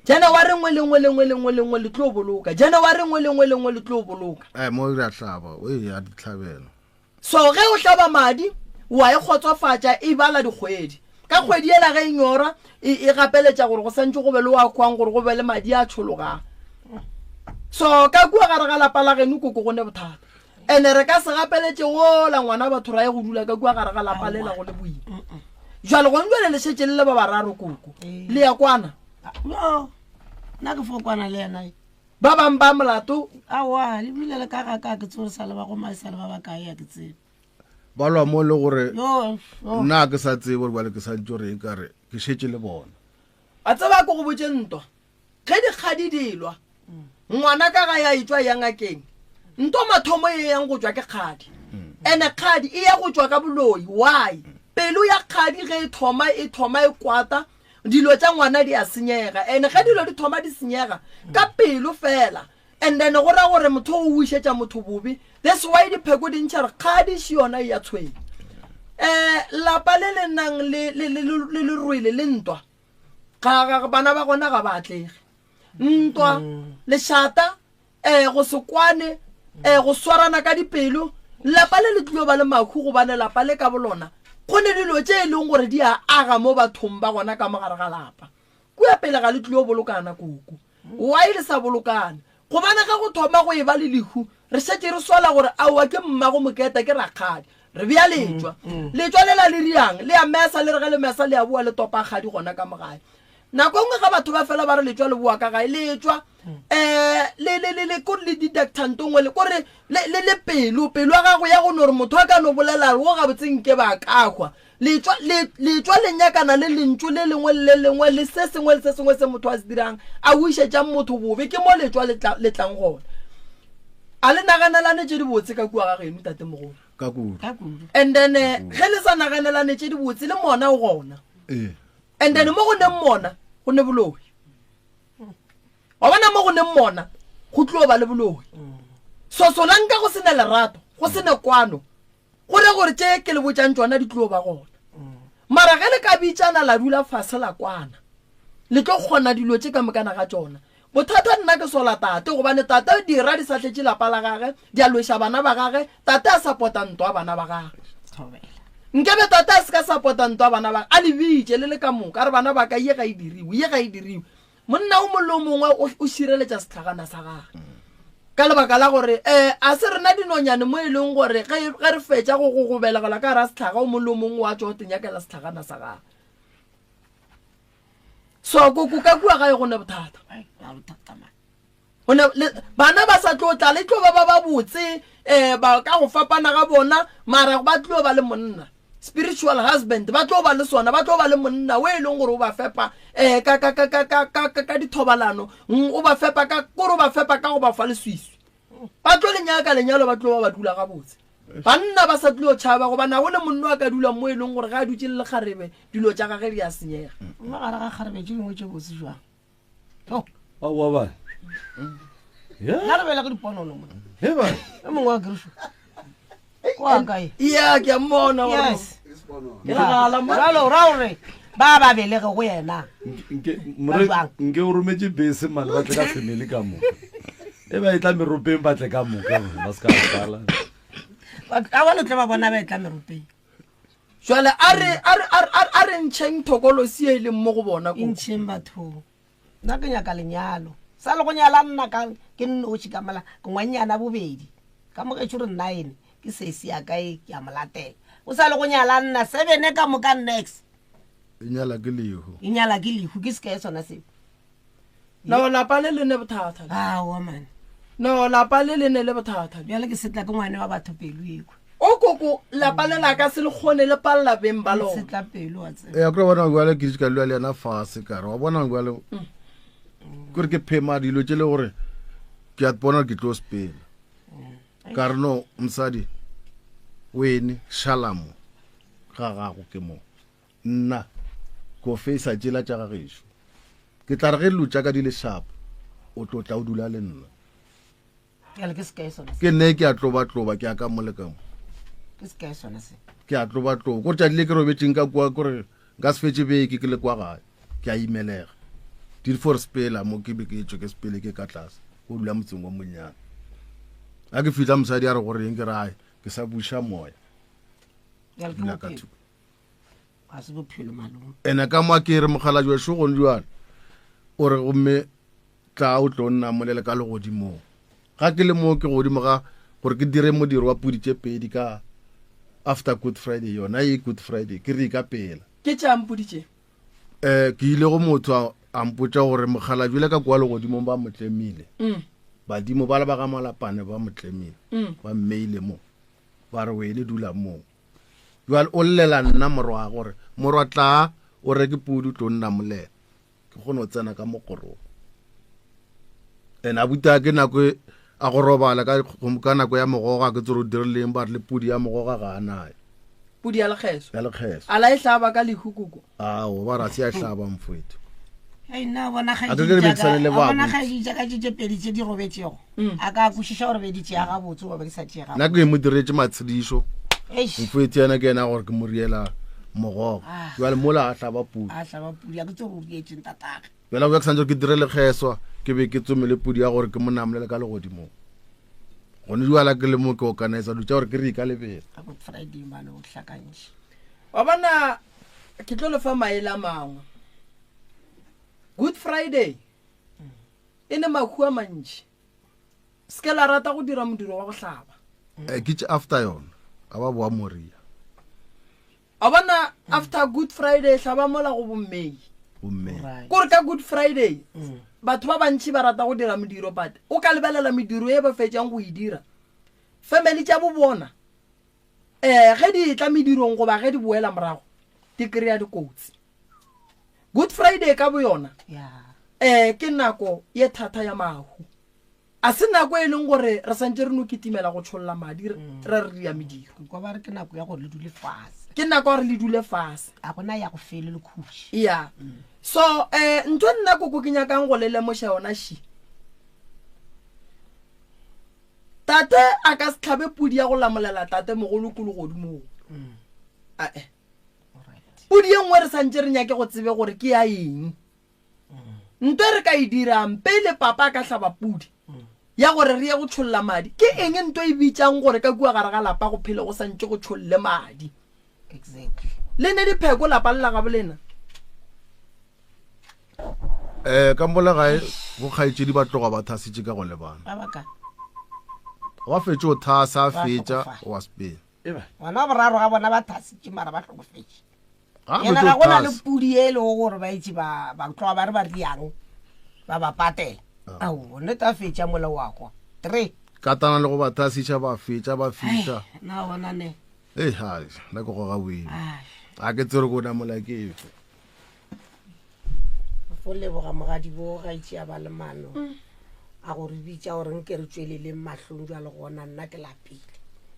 January ngwe le tlo boloka January ngwe le tlo boloka mo re a hlaba o ya di hlabela so ge o hlaba madi wa e khotsofatša e bala dikgwedi ka kgwedi ela ge nyora e gapeletša gore go santse go be le wa kwang gore go be le madi a tshologa so ka kua gare ga lapa la geno koko go ne bothata ene re ka se gapeletše wola ngwana batho ra ye go dula ka kua gare ga lapa lela go le boima jalo go ntse le šetse le ba bararo koko le ya kwana nna ke fokwana le yena ba bang ba molato awa le bile le ka ke tsorisa le ba go maisa le ba ba kae ya ke tsebe ba lwa mo le gore nna ke sa tsebe gore ba le ke sa ntse ka re ke šetse le bona a tseba ko go botse ntwa ge di kgadi dilwa ngwana ka ga ya itswa ya ngakeng nto mathomo ye yang go tswa ke kgadi ene kgadi e ya go tswa ka boloi why pelo ya kgadi ge e thoma e kwata dilo tša ngwana di a senyega ene ge dilo di thoma di senyega ka pelo fela and then go ra gore motho o wišetša motho bobe that's why dipheko di ntšha re kgadi še yona e ya tshwenya lapa le le nang le rwele le ntwa ga bana ba gona ga ba atlege ntwa lešata go se kwane go swarana ka dipelo lapa le le tlilo ba le makhu go bane lapa le ka bolona go ne dilo tše e leng gore di a aga mo bathong ba gona ka mogare ga lapa kua pele ga le tlilo bolokana koko wa ile sa bolokana go bana ga go thoma go e ba le lehu re šetse re swala gore aowa ke mmago moketa ke rakgadi re bea letswa le la le riang le ya mesa le re ge le mesa le ya bua le topa kgadi gona ka mogae nako nngwe ga batho ba fela ba re letswa le bua ka gae letswa le kore le didactantongwe le kore le pelo a gago ya go nore motho a ka no bolela go ga botsenke ba kakgwa letswa le nyakana le lentso le lengwe le se sengwe se motho a se dirang a wišetšang motho bobe ke mo letswa le tlang gona a le naganelane tše di botse ka kua ga geno tate mogolo ka kudu and then ge le sa naganelane tše di botse le mona o gona and then mo go neng mona go ne boloi wa bona mo go neng mona go tlo ba le boloi so lanka go sene lerato go sene kwano gore tše ke le botšang tsona di tlo ba gona mara ge le ka bitšana la dula fase la kwana le tlo kgona dilo tše ka mokana ga tsona bothata nna ke sola tate gobane tate dira di sa tletše lapa la gage di a loša bana ba gage tate a sapota ntwa bana ba gage nkebe tate a se ka sapota ntwa bana ba a le bitše le ka moka re bana ba ka ye ga e diriwe monna o mollo mongwe o šireletša setlhagana sa gage ka lebaka la gore a se rena dinonyane mo e leng gore ge re fetša go belegela ka ra setlhaga o mollo mongwe wa tšo tenyakela setlhagana sa gage so koko ka kua gae go ne bothata bana ba sa tlo tla le tlo ba botse ba ka go fapana ga bona mara ba tlo ba le monna spiritual husband ba tlo ba le sona ba tlo ba le monna we leng gore o ba fepa ka dithobalano o ba fepa ka gore o ba fepa ka go ba fa le swiswi ba tlo lenyalo ba tlo ba dula ga botse banna ba sa tlo tšhaba go bana go le monna a ka dula mo e leng gore ga a dutse le kgarebe dilo tša gage di a senyega magare ga kgarebe tše dingwe tše botse jwang wa nna re bela ka diponono mo he ba e mongwe wa kereso wa kae ya ke a mmona gore yes ke nagala moralo ra gore ba ba belege go yena nke o rometse bese mane ba tle ka family ka moka e ba e tla meropeng ba tle ka moka ba se ka sala a bona tle ba bona ba e tla meropeng jwale a re ntšheng thokolosi e leng mo go bona e ntšheng batho nna ke nyaka lenyalo sa le go nyala nna ke nnoši ka mala ke ngwannyana bobedi ka moka tšho re nna ene ke sesi ya kae ke a molatela o sa le go nyala nna 7 ka moka next e nyala ke lehu ke sekae sona seo no lapa le lene bothata aowa mane no lapa le lene le bothata bjale ke setla ke ngwane wa batho pelo ekwe o koko lapa le la ka se le kgone le palla beng ba lona setla pelo wa tseba ya kore bona ngwale ke ka lwa le yana fase ka re wa bona ngwale kore ke phema dilo tse le gore ke a bona ke tlo spela ka re no msadi wene shalamo ga gago ke mo nna go face tšela tša gagešo ke tla re ge lutša ka di le sharp o tlo tla o dula le nna bjale ke sekae sona ke nne ke a tloba ke a ka mo le kamo ke sekae sona se ke a tloba kore tšatši le ke robetseng ka kua kore nka se fetse beke ke le kwa gae ke a imelega di for spela mo ke be ke etswe ke sepele ke ka tlase go dula motseng wa monnyane a ke fitlha mosadi a re gore eng ke rae ke sa buša moya bjale ke bophelo ga se bophelo malome ene ka moa ke re mogala jwa šogong jwane o re gomme tla o tlo nna molele ka legodimong ga ke le moo ke godimo ga gore ke dire modiro wa pudi tše pedi ka after good friday yona e good friday ke re ka pela ke tšampoditše ke ile go motho a mpotša gore mogala jule ka kwa legodimong ba motlemile badimo ba le ba ga malapane ba motlemile ba mmeile mo ba re wele dula moo jwale o llela nna morwa gore morwa tla o reke pudi o tlo nna molela ke kgone o tsena ka mokorong ene a buta ke nako a go robala ka nako ya mogoga ke tsere o dirileng ba re le pudi ya mogoga ga a nayo pudi ya lekgeso lekgeso a la e hlaba ka lehukoko ao ba ra se a hlaba mfetho nna bona A ke re betisane le ba bona botse. ga di jaka tše pedi tše di robetšego a ka kwešiša gore be di tšea gabotse goba ke sa tšea nna ke mo diretse matshedišo gabotse mfetho yana ke ena gore ke mo riela mogoga jwale mola a hlaba pudi a hlaba pudi a ke tse go rietseng tatage jwale go ya ke santse ke dire lekgeswa ke be ke tsomele pudi ya gore ke mo namolele ka legodimong gone jwala ke le mo ke organisa dutša gore ke re ka lebele ka good friday mane o hlakantšhe wa bona ke tlo lefa maele a mangwe good friday e ne makhu a mantši se ke la rata go dira modiro wa go hlaba ke tše after yona a ba boa moria wa bona after good friday hlaba mola go bommei bomme kore ka good friday batho ba bantši ba rata go dira mediro but o ka lebelela mediro e ba fetšang go e dira family tša bo bona ge di tla medirong goba ge di boela morago di kry-a dikotsi good friday ka bo yona ke nako ye thata ya mahu a se nako e leng gore re santse re no kitimela go tšholola madi re re ria mediro kwa ba re ke nako ya gore le dule fase ke nako gore le dule fase a gona ya go fele le khuši ya so ntho nna koko ke nyakang go le lemoša yona shi tate a ka se tlhabe pudi ya go lamolela tate mogolo kologodimo pudi ye nngwe re santse re nyake go tsebe gore ke ya eng ntwe re ka e dirang pele papa a ka hlaba pudi ya gore re ye go tšholola madi ke eng ntwe e bitsang gore ka kua gare ga lapa go phele go santse go tšholle madi exactly le ne dipheko lapa lela ga bolena ka mbola gae go kgaetšedi ba tloga ba thasitše ka go lebana ba baka wa fetše o thasa a fetša wa spela ngwana boraro ga bona ba thasitše mara ba tlhokofetše ga ena fetše ga o gona le thasa pudi e le go gore ba itse ba tloga ba re ba riang ba ba patela ao nete a fetša mola wa kwa 3 katana le go ba thasiša ba fetša ba fiša na bona ne hai nna ke go ga boime a ke tsere ko namola ke efe fo leboga mogadi bo ga itse ya ba le mano a gore bitša gore nke re tswelele mahlong jwa le gona nna ke lapile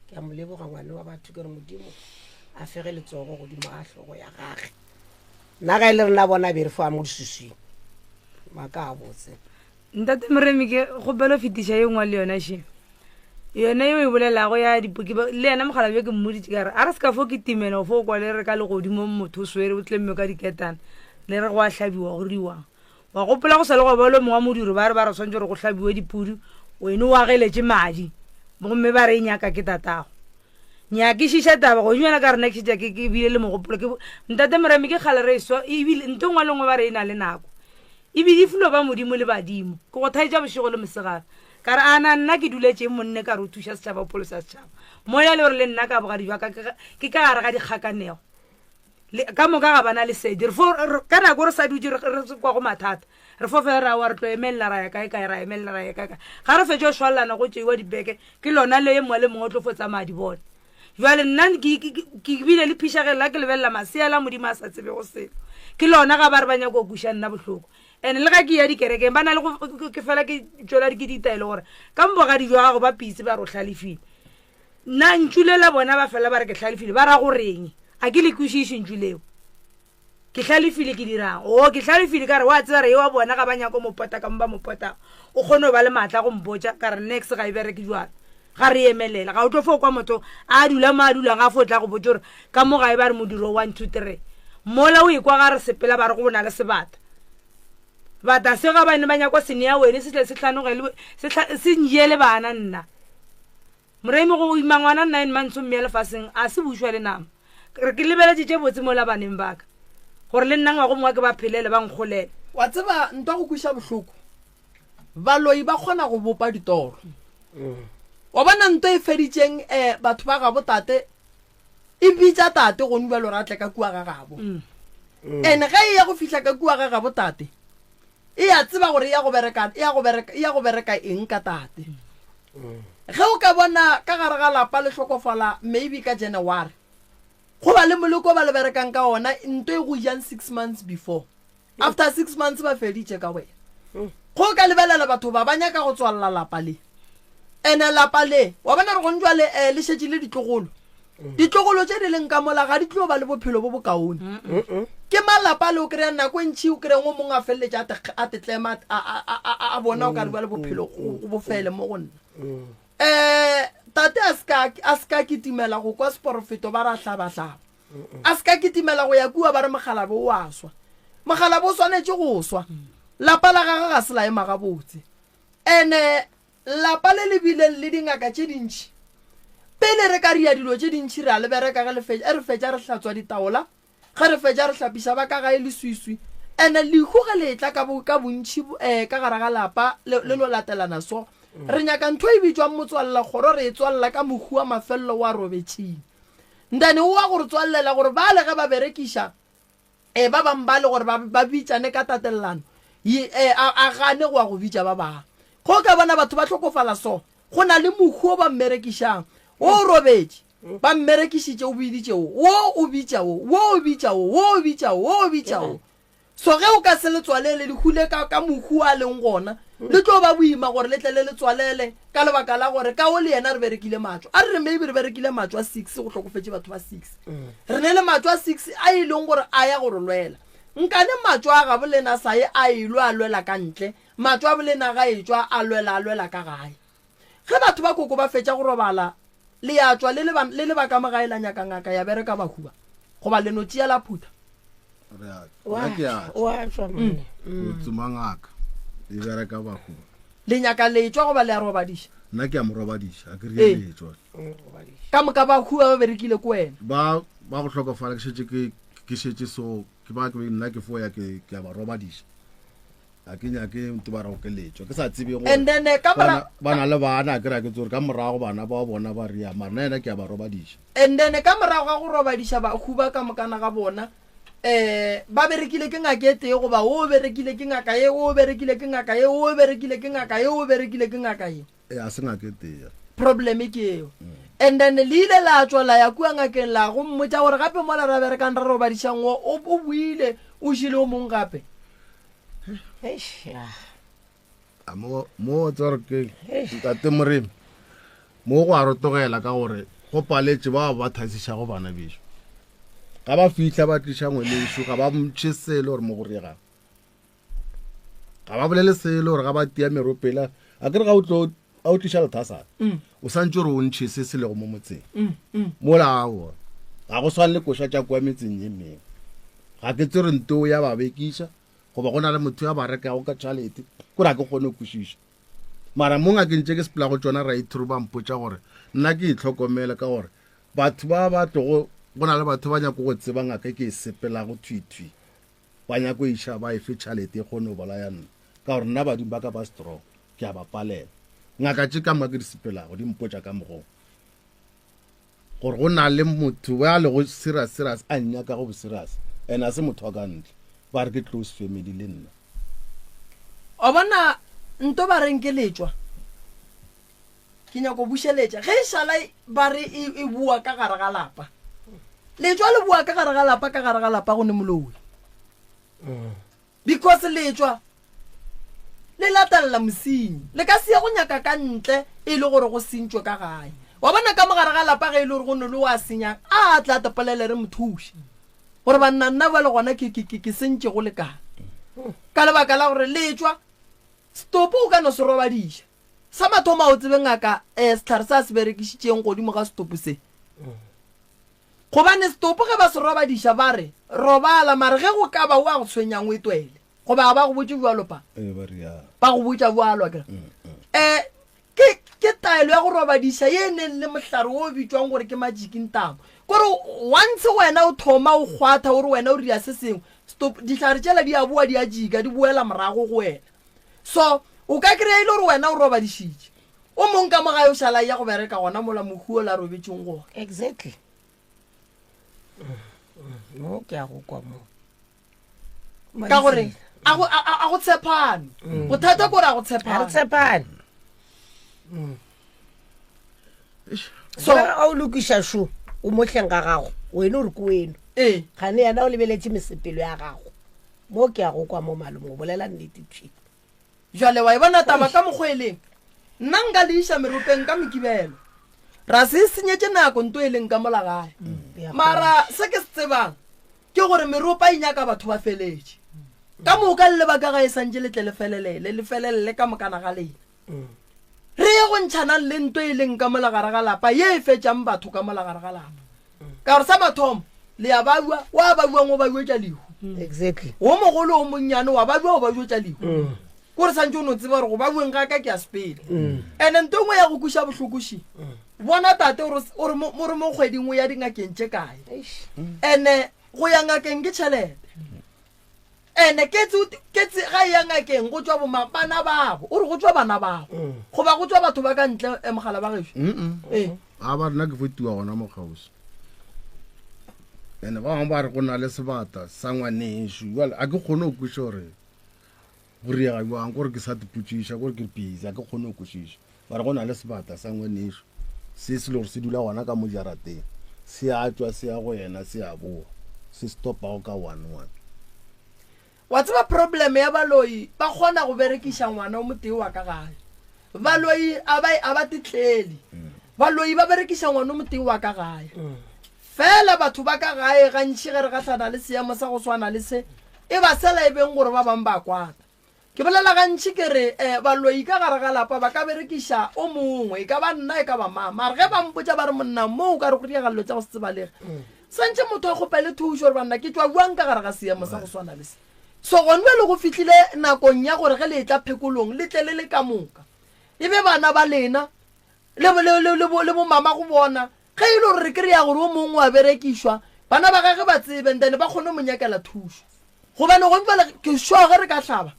ke a mo leboga ngwane wa batho ke re modimo a fege letsogo godimo a hlogo ya gage nna ga e le rena bona be re fa mo disuswing ba ka botse ntate moremi ke gopelo fetiša ye ngwa le yona she yone yo e bolelago ya dipuki le yena mogala bjo ke mmoditse ka re a re se ka fo ke timela go fo kwa le re ka legodimo motho o swere o tlemme ka diketana le re go a hlabiwa go riwang wa gopola go sa le go bolo mongwa modiro ba re swantse gore go hlabiwe dipudu wene o ageletse madi gomme ba re e nyaka ke tatago nyakišiša taba go nyana ka rena kšitša ke bile le mogopolo ke ntate moremi ke kgale re swa ebile nto ngwe lengwe ba re e na le nako ebile e fulo ba modimo le badimo ke go thaetša bošego le mosegare ka re ana nna ke duletse monne ka re o thuša setšhaba o pholosa setšhaba moya le gore le nna ka bogadi jwa ke ka gare ga dikgakanego ka moka ga bana le sedi ka nako re sa dutse re kwa go mathata re fo fela ra wa re tlo emelela ra ya kae ra emelela ra ya kae ga re fetse o šwalelana go tšeiwa dibeke ke lona le mongwe le mongwe o tlo fotsa madi bone jale nna ke bile le phišagelela ke lebelela maseala modimo a sa tsebe go selo ke lona ga ba re ba nyako o kuša nna bohloko and le ga ke ya dikerekeng ba na le ke fela ke tšola ke ditaele gore ka mbogadi jwa gago ba pitse ba re o hlalefile nna ntšulela bona ba fela ba re ke hlalefile ba ra go reng a ke le kwešiše ntšuleo ke hlalefile ke dirang ke hlalefile ka re wa tseba re e wa bona ga ba nyako mopota ka mba mopota o kgone ba le maatla go mpotša ka re next ga e bereke jwalo ga re emelela ga o tlo fo kwa motho a dula ma a dulang a fotla go botse gore ka mo gae ba re modiro 1 2 3 mola o ekwa ga re sepela ba re go bona le sebata bata se ga bane ba nyakwa sene ya wene se tle se tlhanogele se njele bana nna moremi go ima ngwana 9 months mme le faseng a se bušwa le nama re ke lebeletse tše botse mola baneng baka gore le nna ngwa go mwa ke ba phelele ba nkgolele wa tseba ntwa go kuša bohloko baloi ba kgona go bopa ditoro wa bona ntwa e feditšeng batho ba gabo tate e bitša tate go nubelo re atle ka kua ga gabo ene ga e ya go fihla ka kua ga gabo tate e a tseba gore ya go bereka eng ka tate ge o ka bona ka gare ga lapa le hlokofala maybe ka January go ba le moleko ba le berekang ka ona ntwe go jang 6 months before after 6 months ba feditše ka wena go ka lebelela batho ba banya ka go tswalla lapa le ene lapa le wa bona re go ntwa le šetše le ditlogolo tše di leng ka mola ga di tlo ba le bophelo bo bokaone ke malapa le o kry-a nako e ntšhi o kry-a ngo mongwe a feleletse a tetlema a bona o ka re ba le bophelo go bofele mo go nna tate a ska kitimela go kwa seporofeto ba ra hlaba a ska kitimela go ya kua ba re mogalabe o a swa mogalabe o swanetše go swa lapa la gagwe ga se laema gabotse ene lapa le lebileng le dingaka tše dintšhi pele re ka ria dilo tše dintšhi re a le bereka re fetša re hlatswa ditaola ga re fetša re hlapisa ba ka gae le suisui ene lehu ge le tla ka bontšhi ka gare ga lapa le lo latelana so re nyaka ntho e bitswang motswalela kgoro re e tswalela ka mohu wa mafelelo wa robetšeng ndane o wa gore tswalela gore ba le ge ba berekiša ba bang ba le gore ba bitšane ka tatelelano a gane go ya go bitša ba bang go ka bona batho ba tlhokofala so go na le mohu o ba mmerekišang o robetše ba mmerekišitše o biditše wo o bitšao wo o bitšao wo o bitšao wo o bitšao so ge o ka se le tswalele le hule ka mohu a leng gona le tlo ba boima gore le tle le tswalele ka lebaka la gore ka o le yena re berekile matšo a re maybe re berekile matšo a 6 go tlhokofetse batho ba 6 re ne le matšo a 6 a e leng gore a ya gore lwela nkane matšo a ga bolena sa ye a ilwe a lwela ka ntle matšo a bolena ga e tswa a lwela ka gae ge batho ba koko ba fetša go robala le ya tswa le le ba ka magae la nyaka ngaka ya bereka ba huba go ba le no tšea la phuta wa tswa mone tsumangaka e bereka ba huba le nyaka le tswa go ba le a robadiša nna ke a mo robadiša a ke rile le tswa ka moka ba huba ba berekile ko wena ba go hlokofala ke šetše so ke ba ke nna ke foya ke a ba robadiša a ke nyake ntho ba ra go keletswa ke sa tsebe go and then bana le bana ke ra ke tsore ka morago bana ba bona ba ria marena ena ke a ba robadiša and then ka morago ga go robadiša ba huba ka mokana ga bona ba berekile ke ngaka e tee goba o berekile ke ngaka ye o berekile ke ngaka ye o berekile ke ngaka ye o berekile ke ngaka ye a se ngaka e tee problem ke eo and then le ile la tswa la ya kua ngakeng la go mmotša gore gape mola ra berekang ra robadišang o buile o šile o mong gape mo tsore ke ntate moremi mo go a rotogela ka gore go paletše ba thasišago bana bešo ga ba fitlha ba tliša ngwelešo ga ba mtšhe sele gore mo go regang ga ba bolele sele gore ga ba tia meropela a kere ga o tlo a o tliša lethasana o santse gore o ntšhe se se lego mo motseng molao ga go swane le koša tša kwa metseng ye mengwe ga ke tse re nto ya ba bekiša goba go na le motho ya ba rekago ka tšhalete kore a ke kgone go kwešiša mara mo ngakeng tše ke sepela go tsona raithuru ba mpotša gore nna ke itlhokomele ka gore batho ba batlogo go na le batho ba nyako go tseba ngaka ke e sepelago thwithwi ba nyako iša ba efe tšhalete e kgone go bolaya nna ka gore nna badimo ba ka ba strong ke a ba palela ngaka tše ka moka ke di sepelago di mpotša ka mogong gore go na le motho wa le go serious a nnyaka go bo serious and a se motho wa ka ntle ba re ke close family le nna o bona nto ba reng ke letswa ke nyako bušeletša ge e šala ba re e bua ka gare ga lapa letswa le bua ka gare ga lapa go ne moloi because letswa le latelela mosenyi le ka sia go nyaka ka ntle e le gore go sentšwe ka gae wa bona ka mogare ga lapa ge e le gore go ne le wa senyang a tla topolele re mothuši gore banna nna ba le gona ke sentše go lekana ka lebaka la gore letswa stopo o ka no se robadiša sa mathoma o tsebe ngaka setlhare sa se berekišitšeng godimo ga stopo se gobane stopo ge ba se robadiša ba re robala mare ge go ka ba o a go tshwenyang o e twele goba ba go botse bjalo pa ba go botsa bjalo kere ke taelo ya go robadiša ye neng le mohlare o bitswang gore ke magiking tamo kore once wena o thoma o kgwatha gore wena o ria se sengwe stop dihlare tšela di a boa di a jika di boela morago go wena so o ka kry-a ile gore wena o robadišitše o mong ka mogae o šala ya go bereka gona mola mohuo la robetšeng gore exactly mo ke a go kwa mo ka gore a go tshepane bothata kore a go tshepane so a o lokiša sho o mohleng ga gago wena o re ko weno gane yana o lebeletše mesepelo ya gago mo ke a go kwa mo malomo o bolela nnete tšhiko jale wa e bona taba ka mokgweleng nna nka le iša meropeng ka mekibelo ra se senyetše nako nto e leng ka molagae mara se ke se tsebang ke gore meropa e nyaka batho ba feletše ka moka le lebaka ga e santše letle lefelelele ka mokana ga lena re ye go ntšhanang le nto e leng ka molagare ga lapa ye e fetšang batho ka molagare ga lapa ka gore sa mathomo le ya babua wa babuang o babuetša lehu exactly wo mogolo o monnyane wa babua o babuetša lehu kore santse o no tseba gore go babueng ga ka ke a sepele and nto ngwe ya go kuša bohloko bona tate ore mo kgweding o ya dingakeng tše kae ene go ya ngakeng ke tšhelete ene ketse ga ya ngakeng go tswa bana bago ore go tswa bana bago goba go tswa batho ba ka ntle mogala ba geso a ba rena ke fotiwa gona mo kgausi ene ba bangwe ba re go na le sebata sa ngwaneso jale a ke kgone go kweša gore boriega jwang kore ke sa tepotšiša kore ke busy a ke kgone go kwešiša ba re go na le sebata sa ngwaneso se se le gore se dula gona ka mo jarateng se a tswa se ya go yena se a boa se stopago ka 1-1 wa tseba problem ya baloi ba kgona go berekiša ngwana o motee wa ka gae baloi a ba titlele baloi ba berekiša ngwana o motee wa ka gae fela batho ba ka gae gantši ge re gahlana le seemo sa go swana le se e ba sela e beng gore ba bangwe ba kwata ke bolela gantši ke re baloi ka gare ga lapa ba ka berekiša o mongwe e ka ba nna e ka ba mama ge ba mpotša ba re monna mo o ka re go diagalelo tša go se tsebalege santše motho a kgopele thušo gore banna ke tswa buang ka gare ga seemo sa go swana le se so gonwe le go fitlhile nakong ya gore ge le tla phekolong le tle le le ka moka e be bana ba lena le bo mama go bona ge e le gore re kry-a gore o mongwe wa berekišwa bana ba gage ba tseben then ba kgone mo nyakela thušo gobane gomfele ke sure ge re ka hlaba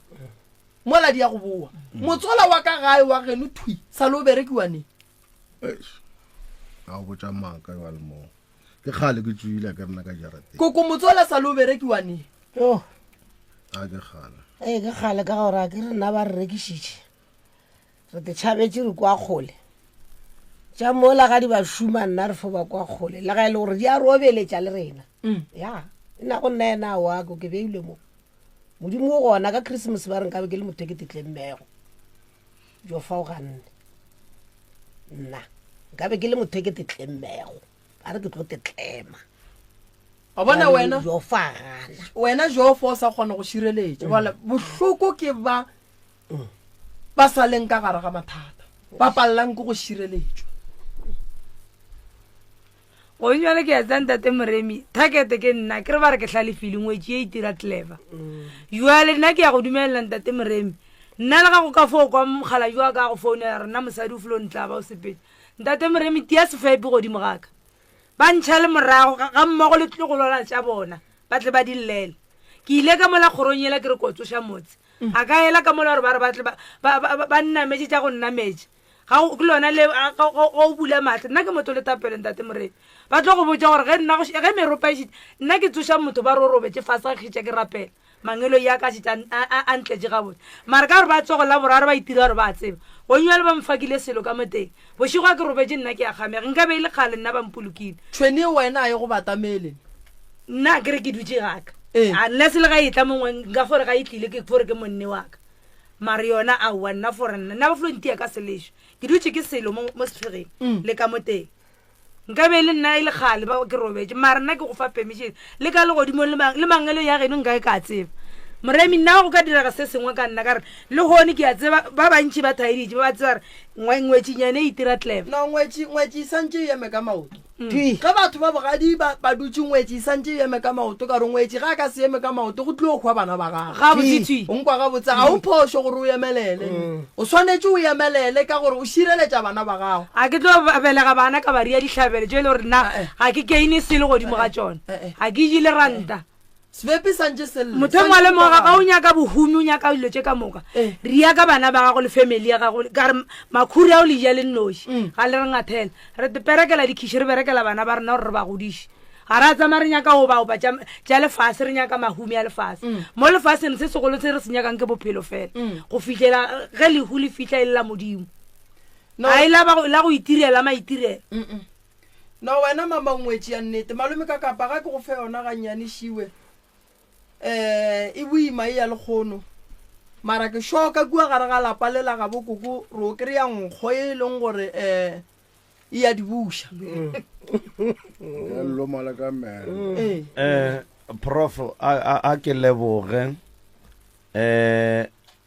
mola di ya go boa motsola wa ka gae wa geno thui sa le o berekiwane a o botša maaka wa le moo ke kgale ke tswile ka rena ka jarateng koko motsola sa le o berekiwane a ke kgale ke kgale ka gore a ke re nna ba re rekišitše re te tšhabetse re kwa kgole tša mola ga di ba šuma nna re fo ba kwa kgole le ga e le gore di a robeletša le rena ya e na go nna ena wako ke beile mo modimo o gona ka christmas ba re nkabe ke le motho ke tetlemmego jo fao ga nne nna nkabe ke le motho ke tetlemmego a re ke tlo tetlema a bona wena jo fagana wena jo fo sa kgona go šireletša wala bohloko ke ba sa leng ka gare ga mathata ba pallang ko go šireletšwa go nyale ke ya tsantate moremi target ke nna ke re ba re ke hlalefile ngwetši e itira clever jale nna ke ya go dumelela ntate moremi nna le ga go ka foo kwa mogala jwa ka go founela rena mosadi o folo ntla ba o sepedi ntate moremi tia sefepe godimo gaka ba ntšha le morago ga mmogo le tlogolola tša bona ba tle ba di llele ke ile ka mola kgorong ela ke re kotsoša motse a ka ela ka mola gore ba re batle ba nnametse tša go nnametse ga ke lona le go bula matlhe nna ke motho le tapele ntate moremi ba tlo go botsa gore ge meropa ešite nna ke tsoša motho ba rorobetse fase ga kgetša ke rapela mangelo ya ka šita a ntletse gabotse mara ka gore ba tsogo la boraro ba itira gore ba tseba go nyo le ba mfakile selo ka moteng bošigo a ke robetse nna ke ya kgamega nka be ile kgale nna ba mpolokile tšhweni e wena a ye go batamele nna ke re ke dutse gaka unless le ga e tla mongwe nka fore ga e tlile ke fore ke monne wa ka mara yona aowa nna fore nna ba flontia ka selešo ke dutse ke selo mo sefegeng le ka moteng nka be le nna e le gale ba ke robetse mara nna ke go fa permission le ka legodimo le mangelo ya geno nka e ka tseba moremi nna go ka diraga se sengwe ka nna ka re le gone ke a tseba ba bantši ba thaeditše ba tseba re ngwetšinyane e itira clever no ngwetši e santse e eme ka maoto ga batho ba bogadi ba dutse ngwetši e santse e eme ka maoto ka re ngwetši ga a ka se eme ka maoto go tlile go kgwa bana ba gago ga botsithui onkwa ga botse ga o phoso gore o emelele o tshwanetse o emelele ka gore o šireletša bana ba gago a ke tlo belega bana ka baria ditlhabele tšo e le gore nna ga ke keine sele godimo ga tsone ga ke jile ranta sebepe santse selle motho ngwe le moga ga o nyaka bohumi o nyaka dilo tše ka moka re ya ka bana ba gago le family ya gago ka re makhuri a o le ja le nnoši ga le re ngathela re perekela dikhiši re berekela bana ba rena gore re ba godiše ga re a tsamaya re nyaka go baopa tša lefase re nyaka mahumi a lefase mo lefaseng se segolo se re se nyakang ke bophelo fela go fitlhela ge lehu le fitlha e lela modimo a e la go itirela maitirela no wena mama ngwetši ya nnete malome ka kapa ga ke go fe yona gannyanešiwe e boima e ya lekgono mara ke shoka kua gare ga lapa le la ga bokoko re o kry-a nkgo e leng gore e ya dibuša prof a ke leboge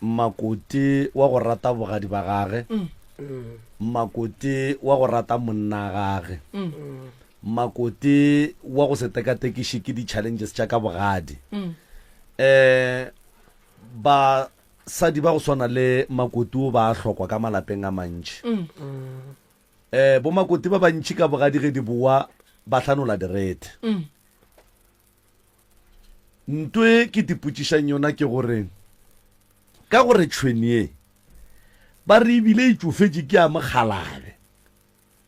makoti wa go rata bogadi ba gage makoti wa go rata monna gage makoti wa go se tekatekiše ke di-challenges tša ka bogadi basadi ba go swana le makoti o ba hlokwa ka malapeng a mantši bo makoti ba bantši ka bogadi ge di boa ba hlanola direte ntwe ke dipotšišang yona ke gore ka gore tšhweni e ba re ebile e tšofetše ke a mogalabe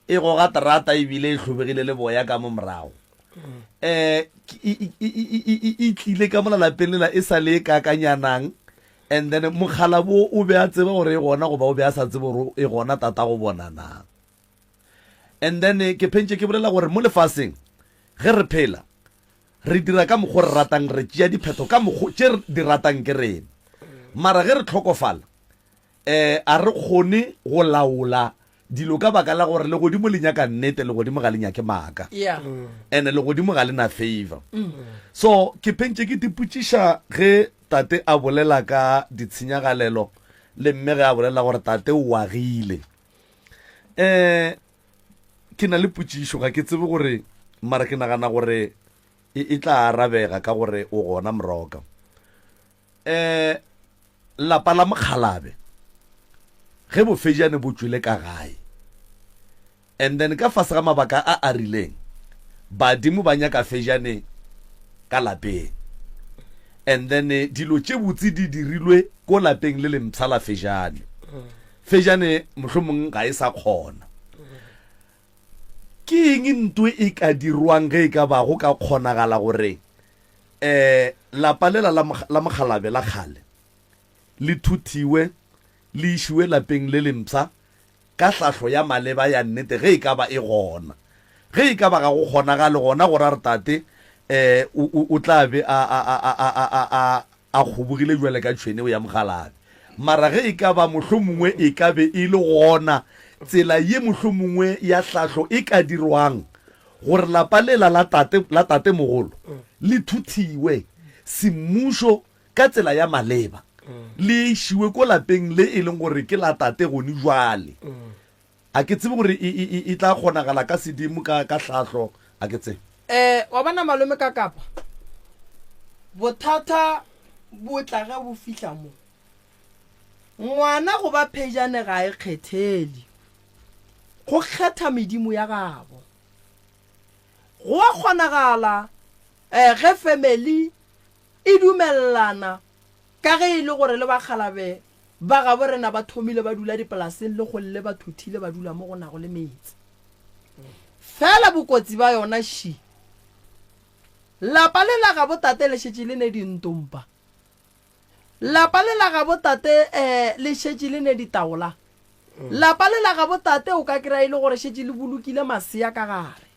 e go ga terata ebile e hlobegile le boya ka mo morago e tlile ka molalapeng lela e sa le e kakanyanang and then moghalabo o be a tseba gore e gona goba o be a sa tsebe gore e gona tata go bonanang and then ke phentše ke bolela gore mo lefaseng ge re phela re dira ka mokgwa re ratang re tšea dipheto ka mokgwa tše di ratang ke rena mara ge re tlhokofala a re kgone go laola dilo ka baka la gore le godimo le nyaka nnete le godimo ga le nyake maaka and le godimo ga le na favor so ke phentše ke dipotšiša ge tate a bolela ka ditshenyagalelo le mme ge a bolela gore tate o agile ke na le potšišo ga ke tsebe gore mara ke nagana gore e tla arabega ka gore o gona moroka lapa la mokgalabe ge bofejane bo tswile ka gae and then ka fase ga mabaka a rileng badimo ba nyaka fejane ka lapeng and then dilo tše botse di dirilwe ko lapeng le lempša la fejane fejane mohlomong ga e sa kgona ke eng ntwe e ka dirwang ge e ka bago ka kgonagala gore lapa lela la mogalabe la kgale le thuthiwe le išiwe lapeng le lempša ka hlahlo ya maleba ya nnete ge e ka ba e gona ge e ka ba ga go kgonagale gona gore a re tate o tla be a kgobogile jwale ka tšhweneo ya mogalabe mara ge e ka ba mohlomongwe e ka be e le gona tsela ye mohlomongwe ya hlahlo e ka dirwang gore lapa lela la tate mogolo le thuthiwe semmušo ka tsela ya maleba le išiwe ko lapeng le e leng gore ke la tate gone jwale a ke tsebe gore e tla kgonagala ka sedimo ka tlhatlho a ke tsebe wa bana malome ka kapa bothata bo tla ga bo fihla mo ngwana go ba phejane ga e kgethele go kgetha medimo ya gabo go a kgonagala ge family e dumellana ka ge e le gore le bakgalabe ba gabo rena ba thomile ba dula dipolaseng le golle ba thuthile ba dula mo go nago le metsi fela bokotsi ba yona shi lapa le la ga botate le šetše le ne dintompa lapa le la ga botate le šetše le ne ditaola lapa le la ga botate o ka kry-a ile gore šetše le bolokile masea ka gare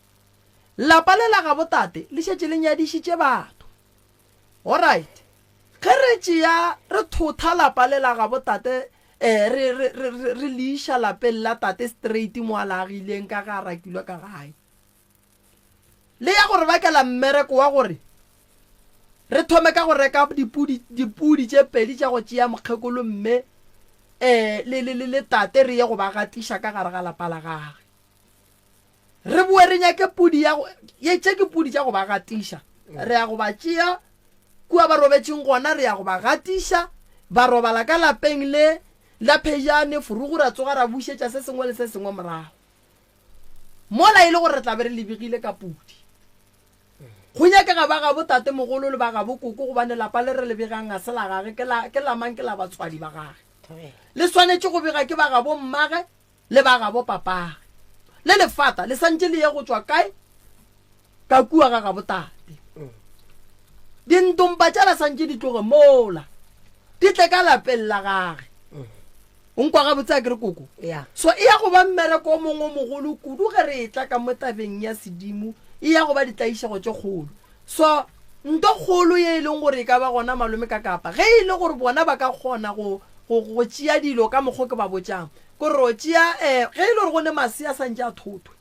lapa le la ga botate le šetše le nyadišitše batho alright ge re tšea re thotha lapa le la ga botate re leiša lapeng la tate straight mo a lagileng ka ga rakilwe ka gae le ya gore ba kela mmereko wa gore re thome ka go reka dipudi tše pedi tša go tšea mokgekolo mme le tate re ye go ba gatiša ka gare ga lapa la gage re boe re nyake pudi ye tše ke pudi tša go ba gatiša re ya go ba tšea kua ba robetšeng gona re ya go ba gatiša ba robala ka lapeng le la phejane furugu ra tsoga ra bušetša se sengwe le se sengwe morago mola e le gore re tla be re lebegile ka pudi go nyakega ba ga botate mogolo le ba ga bokoko gobane lapa le re lebegang a se la gage ke lamang ke la batswadi ba gage le swanetše go bega ke ba ga bo mmage le ba ga bo papage le lefata le santše le ye go tswa kae ka kua ga ga botate dintompa tša la santše di tloge mola di tle ka lapeng la gage o nkwa ga botse a kere koko so e ya go ba mmereko o mongwe mogolo kudu ge re e tla ka mo tabeng ya sedimo e ya go ba ditlaišego tše kgolo so nto kgolo ye e leng gore e ka ba gona malome ka kapa ge e le gore bona ba ka kgona go tšea dilo ka mokgwa ke ba botšang kore o tšea ge e le gore go ne masea santše a thothwe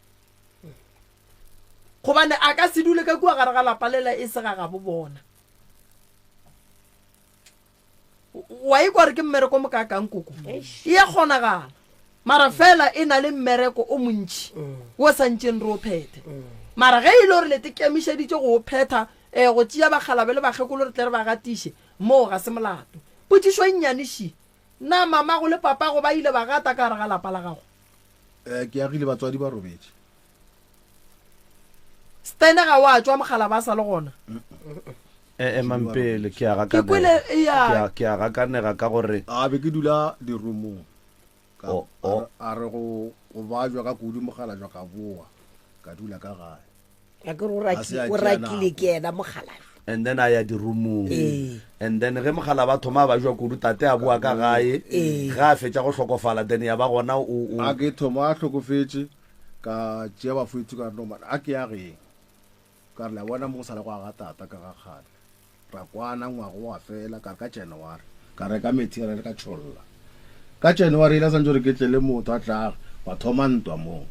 gobane a ka se dule ka kua gare ga lapa lela e se ga gabo bona wa e kwa re ke mmereko mo kakang koko e ya kgonagala mara fela e na le mmereko o montši o santšeng re o phethe mara ge e le gore le tekemišeditše go o phetha go tšea bakgalabe le bakgekolo re tle re ba gatiše moo ga se molato potšišo e nnyaniši na mamago le papago ba ile ba gata ka gare ga lapa la gago ke agile batswadi ba robetše stene ga wa tšwa mogala ba sa le gona mampele ke a gakanega ka gore a be ke dula dirumong a re go ba jwa ka kudu mogala jwa ka boa ka dula ka gae ya ke o rakile ke ena mogala and then a ya dirumong and then ge mogala ba thoma ba jwa kudu tate a boa ka gae ga a fetša go hlokofala then ya ba gona a ke thoma a hlokofetše ka tšea bafoetsi ka nomana a ke ya geng ka re la bona mo sala go aga tata ka ga kgale ra kwana ngwago wa fela ka re ka January ka reka methi re ka tšholla ka January la santse re ke tle le motho a tla wa thoma ntwa mo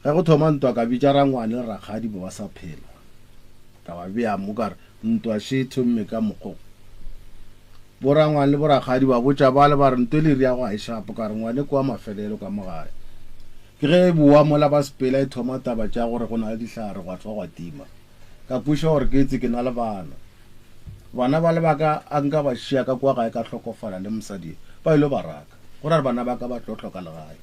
ga go thoma ntwa ka bitša ra ngwane ra kgadi ba sa phela ta ba bia mo ka re ntwa shitho mme ka mokgo bora ngwane le bora kgadi ba botša ba le ba re ntwe le ria go a ishapo ka re ngwane kwa mafelelo ka mogae ke ge bua mola ba sepela e thoma taba tša gore go na le dihlare go atwa go tima ka puša gore ke itse ke na le bana ba le baka a nka ba šia ka kwa gae ka hlokofala le mosadi ba ile ba raka gore re bana ba ka ba tlotloka le gae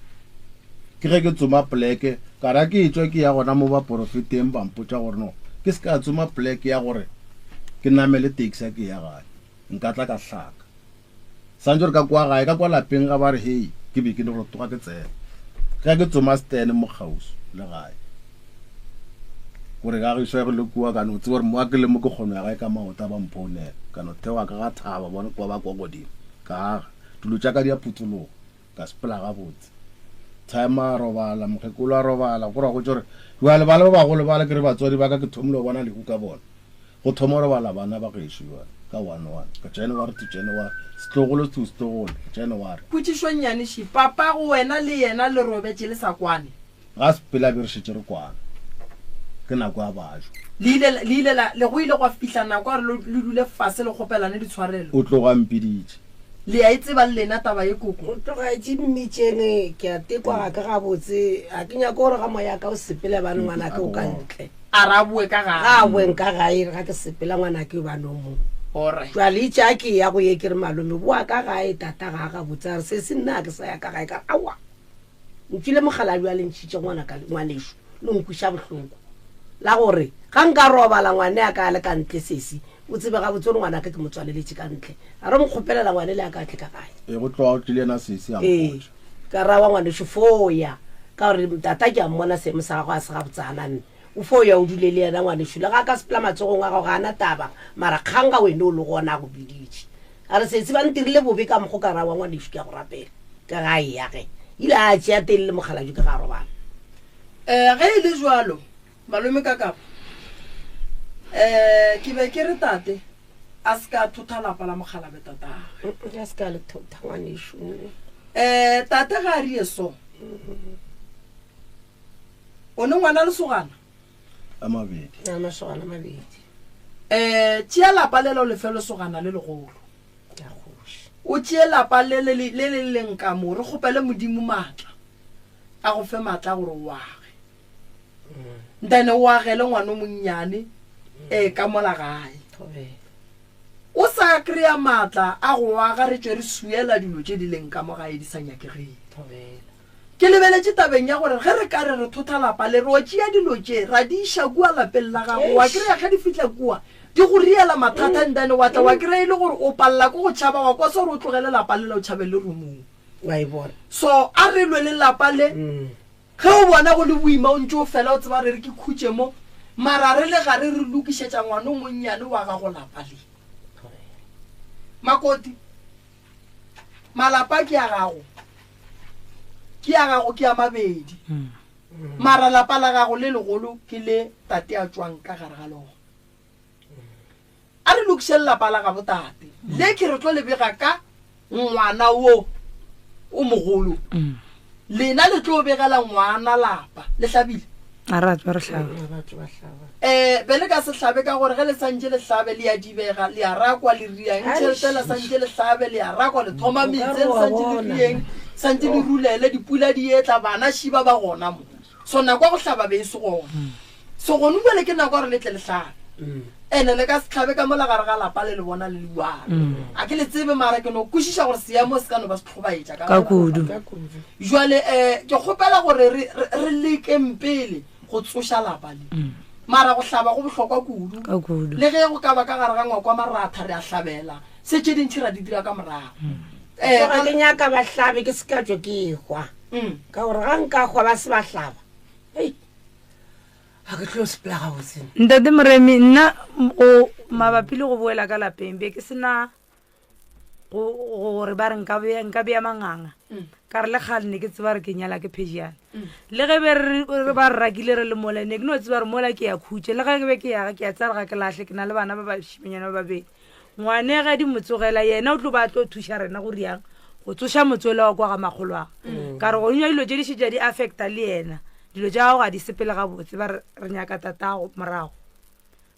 ke ge ke tsoma pleke ka ra ke etswa ke ya gona mo ba profiteng ba mpotša gore no ke se ka tsoma pleke ya gore ke namele taxi ke ya gae nka tla ka hlaka santse re ka kwa gae ka kwa lapeng ga ba re hei ke be ke le go toga ke tsena ga ke tsoma stene mo gausu le gae gore ga go iswa go le kua ka no tse gore mo a ke le mo ke kgono ya gae ka maota ba mponela ka no thewa ka ga thaba bona kwa ba kwa godimo ka tulo tša ka di a phuthologo ka sepela ga botse time a robala mokgekolo a robala gore go tšore jale ba le ba bagolo ba le ke re batswadi ba ka ke thomile go bona leku ka bona go thoma robala bana ba gešo jale ka 1-1 ka January to January setlogolo to setlogolo January potšišo nnyaniši papa go wena le yena le robetše le sa kwane ga sepela be re šetše re kwana ke nako ya bajo le go ile go fihla nako a re le dule fase le kgopelane ditshwarelo o tloga mpiditše le a itseba le lena taba ye koko o tlogaetse mmitšene ke a tekwa ga ke gabotse a ke nyaka gore ga moya ka o sepele bane ngwana ke o ka ntle a ra bue ka gae ga boeng ka gae ga ke sepela ngwana ke bano mo ore jwale itša ke ya go ye ke re malome boa ka gae tata ga ga botse a re se se nna ke sa ya ka gae ka awa nkile mogalabi a le ntšhitše ngwanešo le nkwiša bohloko la gore ga nka robala ngwane a ka le ka ntle sesi o tsebe ga botse gore ngwana ka ke motswaleletše ka ntle a re mokgopelela ngwane le a ka tle ka gae e go tloga o tlile ena sese ka rawa ngwanešo foya ka gore tata ke a mmona seemo sa gago a se ga botsananne o foya o dule le yena ngwanešo le ga ka sepela matsogong a gago ga ana taba mara kganga wene o le gona go biditše a re setse ba ntirile bobe ka mokgo ka rawa ngwanešo ke a go rapela ka gae ya ge ile a tšea telele mogalajo ke ga robala ge e le jalo malome ka kapa ke be ke re tate a se ka thotha lapa la mogalabe tatagwe a se ka le thotha ngwanešo tate ga a rie so o ne ngwana lesogana a mabedi a masogana mabedi tšea lapa le lo lefe lesogana le legolo ka kgoši o tšee lapa le leng ka mo re kgopele modimo maatla a go fe maatla gore o age ntane o agele ngwana o monnyane ka mola gae o sa kry-a maatla a go aga re tšwe re suela dilo tše di leng ka mo gae di sa nyakegeng ke lebeletše tabeng ya gore ge re ka re re thotha lapa le re o tšea dilo tše ra di iša kua lapeng la gago wa kry-a ge di fitlha kua di go riela mathata ntane wa tla wa kry-a e le gore o palela ko go tšhaba wa kwa se gore o tlogele lapa le la o tšhabele rumong wa e bona so a re lwe le lapa le ge o bona go le boima o ntse o fela o tseba re re ke khutše mo mara re le gare re lokišetša ngwana o monnyane wa gago lapa le makoti malapa ke a gago ke a mabedi mara lapa la gago le legolo ke le tate a tswang ka gare ga lona a re lokiše lelapa la gabo tate le ke re tlo lebega ka ngwana wo o mogolo lena le tlo begela ngwana lapa le hlabile a ratwa re hlaba bele ka se hlabe ka gore ge le santse le hlabe le ya dibega le a rakwa le riang tšhelete le santse le hlabe le a rakwa le thoma metse le santse le rieng santse le rulele dipula di etla bana šiba ba gona mo so nako go hlaba be se gona so gone bele ke nako gore le tle le hlabe ene le ka se hlabe ka mola gare ga lapa le le bona le liwana a ke le tsebe mara ke no kwešiša gore seemo se ka no ba se tlhobaetša ka kudu jwale ke kgopela gore re lekempele go tsoša lapa le mara go hlaba go bohlokwa kudu le ge go ka ba ka gare ga ngwakwa maratha re a hlabela se tše dintšhi ra di dira ka morago ga le nyaka ba hlabe ke se ka tšwe ke ekgwa ka gore ga nka kgwa ba se ba hlaba ga ke tlo sepela ga botsene ntate moremi nna go mabapi le go boela ka lapeng be ke sena gore ba re nka bea manganga ka re le gale ne ke tseba re ke nyala ke phediane le ge re ba re rakile re le mola ne ke no tseba re mola ke ya khutše le ge ke be ke yaga ke ya tsara ga ke latlhe ke na le bana ba bašimenyana ba babedi ngwane ga di motsogela yena o tlo ba tlo thuša rena go riang go tsoša motswela wa kwa ga magolwaga ka re go nya dilo tše di šetša di affecta le yena dilo tša gago ga di sepele ga botse ba re nyaka tatago morago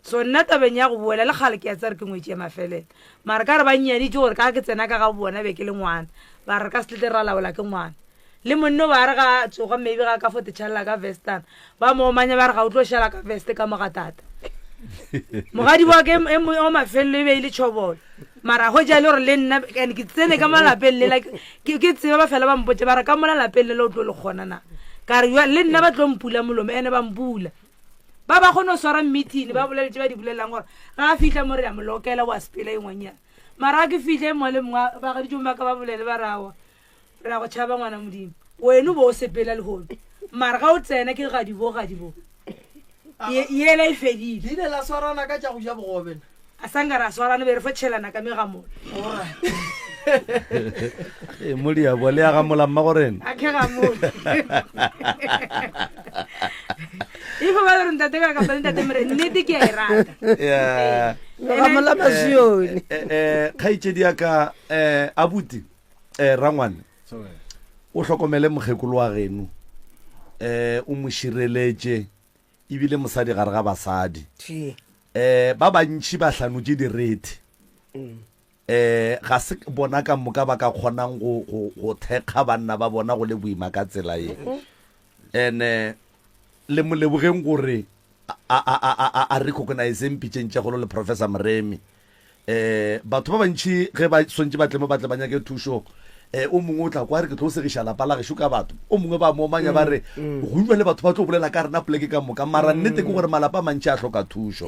so nna tabeng ya go boela le gale ke ya tsa re ke ngwetse ya mafelela mara ka re ba nnyaditše gore ka ke tsena ka ga bona be ke le ngwana ba re ka setlete ra laola ke ngwana le monno ba re ga tsoga maybe ga ka fotetšhalela ka vestana ba moomanya ba re ga o tlo šala ka veste ka moga tata mogadi wa ke o mafelelo e be e le tšhobolo mara go ja le gore le nna ke tsene ka malapeng lela ke tseba ba fela ba mpotse ba re ka mola lapeng lela o tlo le kgona na ka re le nna ba tlo mpula molome ene ba mpula ba ba kgone o swara meeting ba boleletše ba di bolelang gore ga a fitlha mo re ya molokela wa sepela e ngwanyana mara ke fitlhe mo le mongwe ba ga ditšomba ka ba bolele ba rawa re a go tšhaba ngwana modimo wena bo o sepela lehono mara ga o tsena ke gadibo yela e fedile di ne la swarana ka tša go ja bogobena a sanka ra swarane be re fo tšhelana ka megamolo modia bole ya ga molamma gorena a ke gamolo ifo ba re ntate ka kapane ntate mere nnete ke a e rata ga mola masione kgaitšedi ya ka abuti rangwane o hlokomele mokgekolo wa geno o mo šireletše ebile mosadi gare ga basadi Tjhe. ba bantši ba hlanotše direte ga se bona ka moka ba ka kgonang go thekga banna ba bona go le boima ka tsela e and le molebogeng gore a recognizeng pitšeng tša golo le professor Moremi batho ba bantši ge ba swantše ba tle mo batle ba nyake thušo o mongwe o tla kwa re ke tlo segiša lapa la gešo ka batho o mongwe ba momanya ba re go utlwa le batho ba tlo bolela ka rena poleke ka moka mara nnete ke gore malapa mantši a tlhoka thušo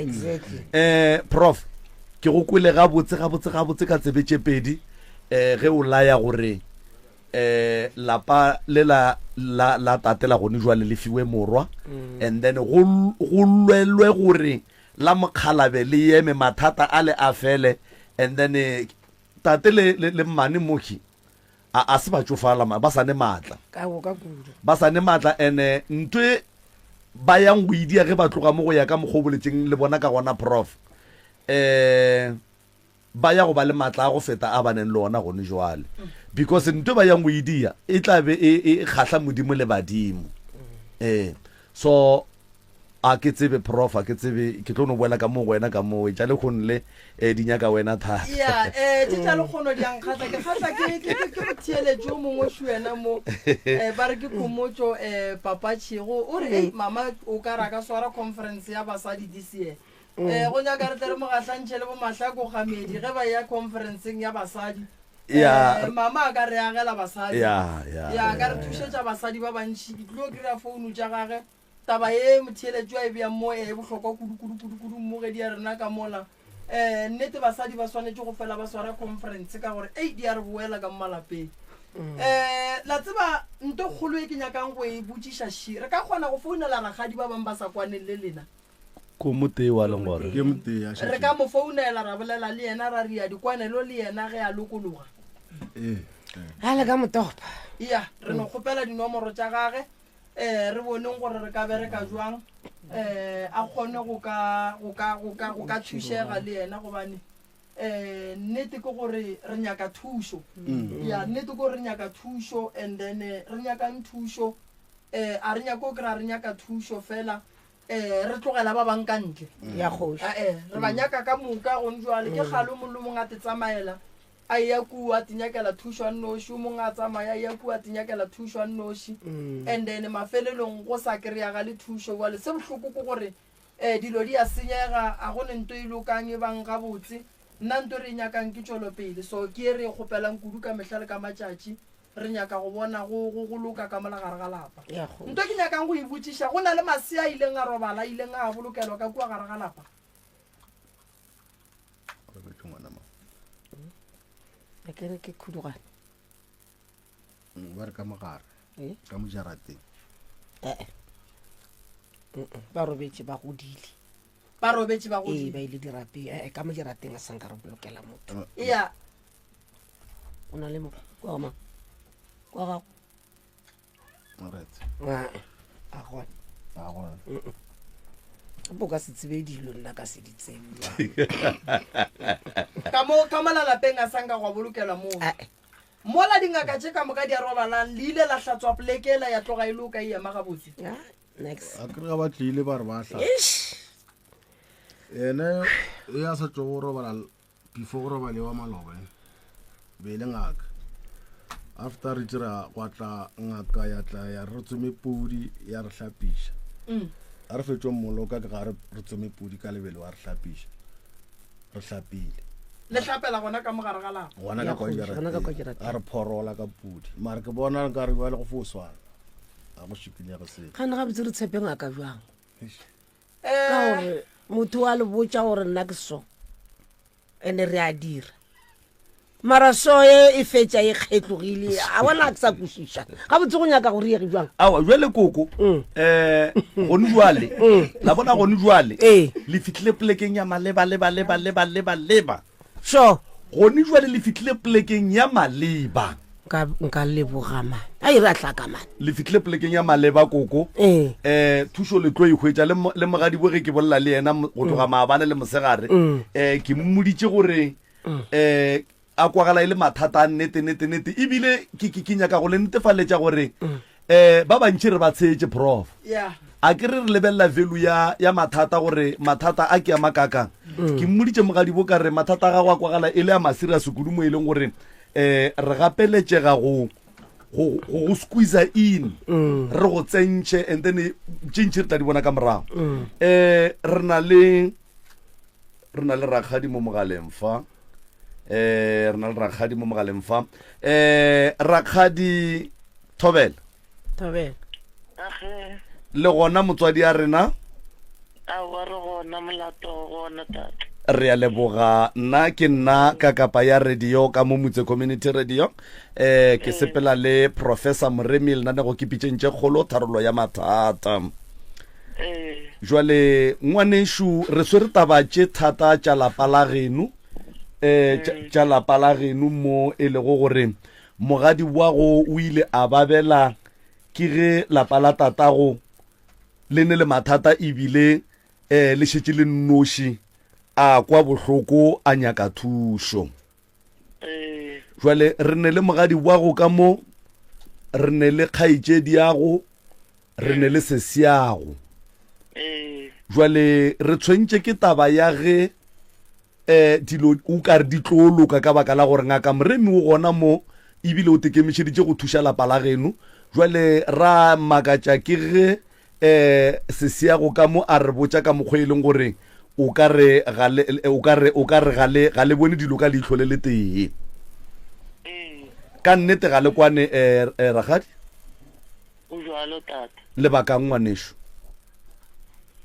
prof ke go kwele gabotse ka tsebetše pedi ge o laya gore lapa le la tatela gone jwa le lefiwe morwa and then go lwelwe gore la mokgalabe le eme mathata a le a fele and then tate le mmane moki a se ba tsofala ba sa ne matla ba sa ne matla ene ntwe ba yang go idia ge ba tloga mo go ya ka mogoboletseng le bona ka gona prof ba ya go ba le matla a go feta a baneng le ona gone jwale because ntwe ba yang go idia e tla be e kgahla modimo le badimo so a ke tsebe prof a ke tsebe ke tlo no boela ka mo wena ka mo ja le khonle di nyaka wena thata tša le kgono di ankgatla ke kgatla ke thiele jo mongwe šwena mo ba re ke khomotso papa Tšhego o re mama o ka ra ka swara conference ya basadi this year go nyaka re tle re mo gatlantšhe le bo mahlako gamedi ge ba ya conferenceng ya basadi mama a ka re agela basadi ya ka re thušetša basadi ba bantši ke tlo kry-a founu tša gage taba e motheeletšwa e bea mo e bohlokwa kudu mo ge di ya rena ka mola nnete basadi ba swanetše go fela ba swara conference ka gore di a re boela ka mmalapeng la tseba nto kgolo e ke nyakang go e botšiša shi re ka kgona go founela ragadi ba bangwe ba sa kwaneng le lena ko motee wa leng gore ke motea re ka mo founela ra bolela le yena ra ria dikwanelo le yena ge a lokologa a le ka motopa ya re no kgopela dinomoro tša gage re boneng gore re ka bereka jwang a kgone go ka thušega le yena gobane nnete ke gore re nyaka thušo ya nnete ke gore re nyaka thušo and then re nyakang thušo a re nyako kry-a re nyaka thušo fela re tlogela ba bang ka ntle ya kgoši re ba nyaka ka moka gone jwale ke kgale o mongwe le mongwe a te tsamaela a ya kua a tinyakela thušo a nnoši o mongwe a tsamaya a ya kua a tinyakela thušo a nnoši and then mafelelong go sa kry-aga le thušo jale se bohloko ke gore dilo di a senyega a gone nto e lokang e bang gabotse nna nto re nyakang ke tšwelopele so ke e re e kgopelang kudu ka mehla le ka matšatši re nyaka go bona go loka ka mola gare ga lapa nto ke nyakang go e botšiša go na le masea a ileng a robala a ileng a bolokelwa ka kua gare ga lapa ke re ke khudugane ba re ka mogare ka mojarateng ba robetse ba godile ba robetse ba ba ile dirape ka mojarateng a sanka re bolokela motho ya o na le mo kwa gago a gona bo ka se tsebe dilo nna ka se di tsebe ka malalapeng a sanka go bolokelwa moo mola dingaka tše ka moka di a robalang le ile la hlatswa polekela ya tloga e loka e ema gabotse next a kry ga ba tlile ba re ba tla ene e a sa tlo go robala before go robale wa maloba be le ngaka after re tira go tla ngaka ya tla ya re tsome podi ya re hlapiša a re fetšo mmoloka ke ga re tsome podi ka lebele wa re hlapiša re hlapile le hlapela gona ka mogare ga lapa gona ka kwa a re phorola ka podi mare ke bona nka re ba le go foswana a go šupile go se gane ga botse re tshepe ngaka jwang ka gore motho wa le botša gore nna ke so ene re a dira mara so e fetša e kgetlogile a bona a ke sa kwešiša ga botse go nyaka gore ege jwang awa jwale koko gone jwale la bona gone jwale le fitlhile polekeng ya maleba so gone jwale le fitlhile polekeng ya maleba nka lebogama a ire a tlhakamane le fitlhile polekeng ya maleba koko thušo le tlo e hwetša le mogadibo ge ke bolela le yena go tloga maabane le mosegare ke mmoditše gore a kwagala e le mathata a nnete ebile ke nyaka go le netefaletša gore ba bantši re ba tshetse prof yeah a ke re lebelela value ya mathata gore mathata a ke a makakang ke mmoditše mogadibo ka re mathata a gago a kwagala e le ya masirias kudu mo e leng gore re gapeletšega go squeeza in re go tsentšhe and then tšintši re tla di bona ka morago re na le rakgadi mo mogaleng fa rakgadi Thobela le gona motswadi a rena re a leboga nna ke nna ka kapa ya radio ka mo Motse Community Radio ke sepela le Professor Moremi le nane go kipitšentše kgolo tharolo ya mathata jwale ngwaneshu re swere tabatše thata tša lapa la geno tša lapa la geno mo e lego gore mogadi wa go o ile a babela ke ge lapa la tatago le ne le mathata ebile le šetše le nnoši a kwa bohloko a nyaka thušo jwale re ne le mogadi wa go ka mo re ne le kgaetšedi yago re ne le sesiago jwale re tshwentše ke taba ya ge dilo o ka re di tlo loka ka baka la gore ngaka Moremi o gona mo ebile o tekemišeditše go thuša lapa la geno jwale ra makatša ke ge sesiago ka mo a re botša ka mokgwa e leng gore o ka re ga le bone dilo ka leitlho le le tee ka nnete ga le kwane ragadi lebakang ngwanesho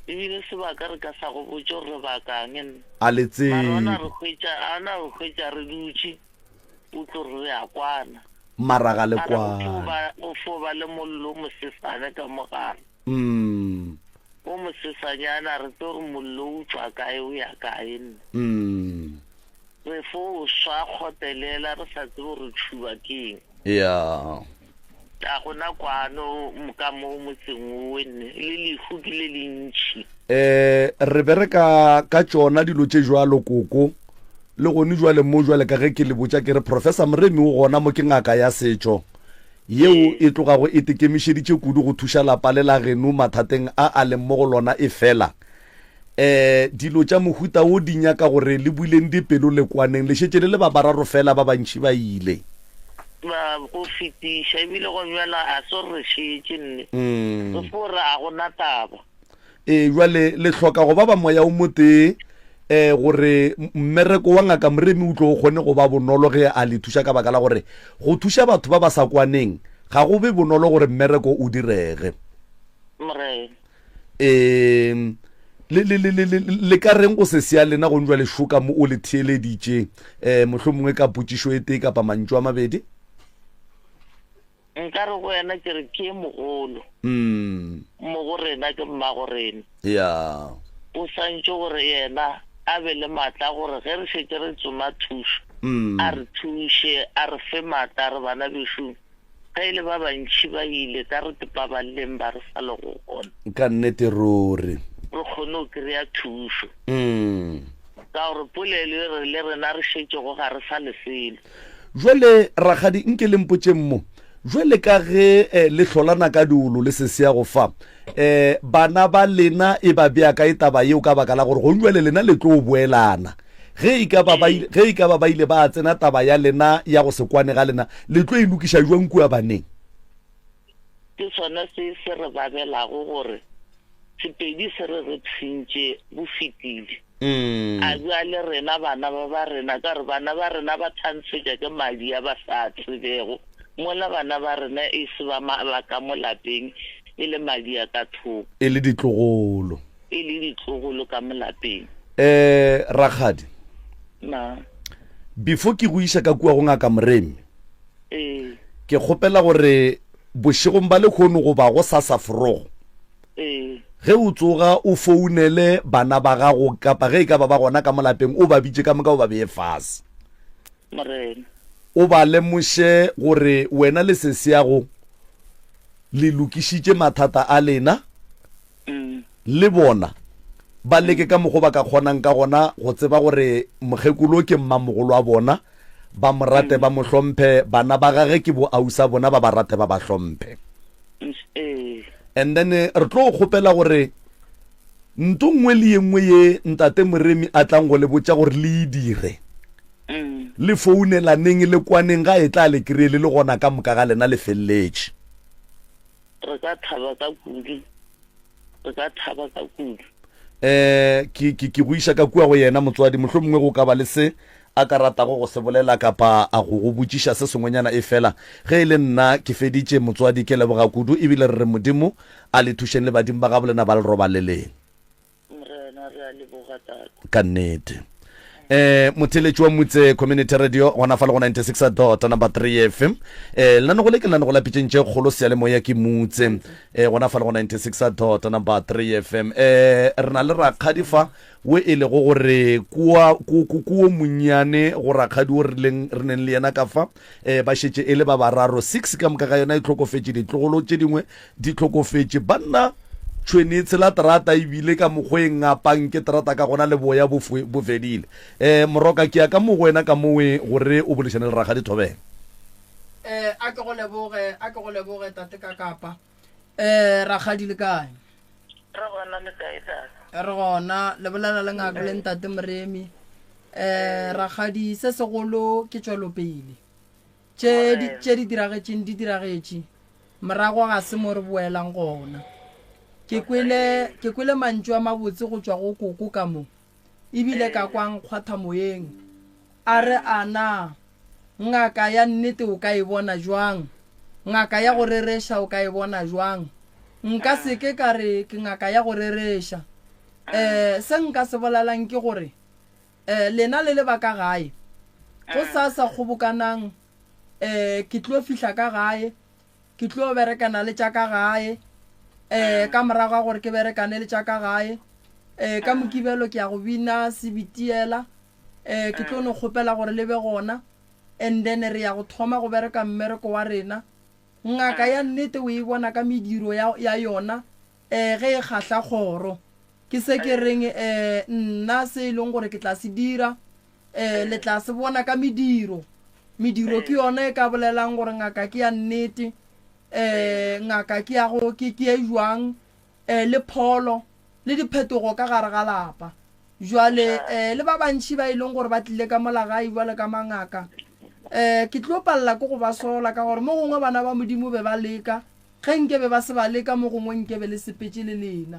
ebile sebaka re ka sa go botša gore bakang a le tsebe ana re hwetša re dutše o tlo re ya kwana mara ga le kwana o foba le mollo mosesane ka mogare o mosesanyana re tlo re mollo o tswa kae o ya kae re fo o swa kgotelela re sa tsebe gore tšhuba keng ya a gona kwano ka mo motseng o wenne le lehu ke le lentši re bereka ka tšona dilo tše jwalo koko le gone jwale mo jwale ka ge ke le botša ke re Professor Moremi o gona mo ke ngaka ya setšo yeo e tlogago e tekemišeditše kudu go thuša lapa le la geno mathateng a leng mo go lona e fela dilo tša mohuta o di nyaka gore le buileng dipelo le kwaneng le šetše le ba bararo fela ba bantši ba ile go fetiša ebile go bjala a so re šetše nne re fore a gona taba jwale le hloka go ba ba moya o mote gore mmereko wa ngaka Moremi o tlo o kgone go ba bonolo ge a le thuša ka baka la gore go thuša batho ba ba sa kwaneng ga go be bonolo gore mmereko o direge le ka reng go se sea lena go njwa le šoka mo o le theeleditše mohlomongwe ka potšišo e tee kapa mantšu a mabedi nka re go wena ke re ke mogolo mo go rena ke mmago rena ya o santše gore yena a be le maatla gore ge re šetse re tsoma thušo a re thuše a re fe maatla re bana bešong ga e le ba bantši ba ile ka re tepa ba leng ba re sa le go gona ka nnete ruri re kgone o kry-a thušo ka gore polelo re le rena re šetse go ga re sa leselo jwale ragadi nke le mpotšeng mo jwale ka ge le hlolana ka diolo le se sea go fa bana ba lena e ba bea ka etaba yeo ka baka la gore go jwale lena le tlo boelana ge e ka ba ba ile ba tsena taba ya lena ya go se kwane ga lena le tlo e lokiša jwang kua baneng ke sona se re babelago gore sepedi se re tshintše bo fetile a bua le rena bana ba rena ka re bana ba rena ba tshantšhetša ke madi a ba sa tsebego mola bana ba rena e se ba ka mo lapeng e le madi a ka thoko e le ditlogolo ka mo lapeng ragadi before ke go iša ka kua go ngaka Moremi ke kgopela gore bošegong ba lekgono go ba go sasa forogo ge o tsoga o founele bana ba gago kapa ge e ka ba gona ka mo lapeng o ba bitše ka moka o ba bee fase o ba lemoše gore wena le se seago le lokišitše mathata a lena le bona ba leke ka mokgwa ba ka kgonang ka gona go tseba gore mokgekolo ke mmamogolo a bona ba mo rate ba mo hlomphe bana ba gage ke bo ausa bona ba ba rate ba ba hlomphe and then re tlo kgopela gore nto nngwe le nngwe ye ntate Moremi a tlang go le botsa gore le dire le founelaneng le kwaneng ga e tla le kirele le gona ka moka ga lena le felletse re ka thaba ka kudu ke go isa ka kua go yena motswadi mohlomongwe go ka ba le se a ka ratago go se bolela kapa a go botšiša se sengwenyana e fela ge e le nna ke feditše motswadi ke leboga kudu ebile re re modimo a le thušeng le badimo ba ga bolena ba le robaleleng ka nnete motheletši wa motse community radio gona fa le go 96 number 3 FM lena go le ke lana go lapitšentše kgolo sealemoya ke motse gona fa le go 96 number 3 FM re na le rakgadifa we e le go gore kuo monnyane go rakgadi o re neng le yena ka fa ba šetše e le ba bararo 6 ka moka ga yona e tlhokofetše ditlogolo tše dingwe di tlhokofetše banna tshwenetse la terata ebile ka mokgweng ngapang ke terata ka gona le boya bo fedile moroka ke ya ka mo wena ka mowe gore o bolešane le raga dithobela a ke go leboge tate ka kapa ragadi le kae re gona le bolela le ngaka le ntate Moremi ragadi se segolo ke tšwelopele tše di diragetše morago ga se mo re boelang gona ke kwele mantšu a mabotse go tšwa go koko ka mo ebile ka kwang kgwatha moyeng a re ana ngaka ya nnete o ka e bona jwang ngaka ya go rereša o ka e bona jwang nka seke ka re ke ngaka ya go rereša se nka se bolalang ke gore lena le lebaka gae go sa kgobokanang ke tlo fihla ka gae ke tlo berekana le tša ka gae ka morago gore ke berekane le tša ka gae ka mokibelo ke ya go bina sebitiela ke tlo no kgopela gore le be gona and then re ya go thoma go bereka mmereko wa rena ngaka ya nnete o e bona ka mediro ya yona ge e kgahla kgoro ke se ke reng nna se e leng gore ke tla se dira le tla se bona ka mediro ke yona e ka bolelang gore ngaka ke ya nnete ngaka ke ya go ke e jwang le pholo le diphetogo ka gare ga lapa jwale le ba bantši ba e leng gore ba tlile ka molagai jwale ka mangaka ke tlo palela ko go ba sola ka gore mo gongwe bana ba modimo be ba leka ge nkebe ba se ba leka mo gongwe nkebe le sepetse le lena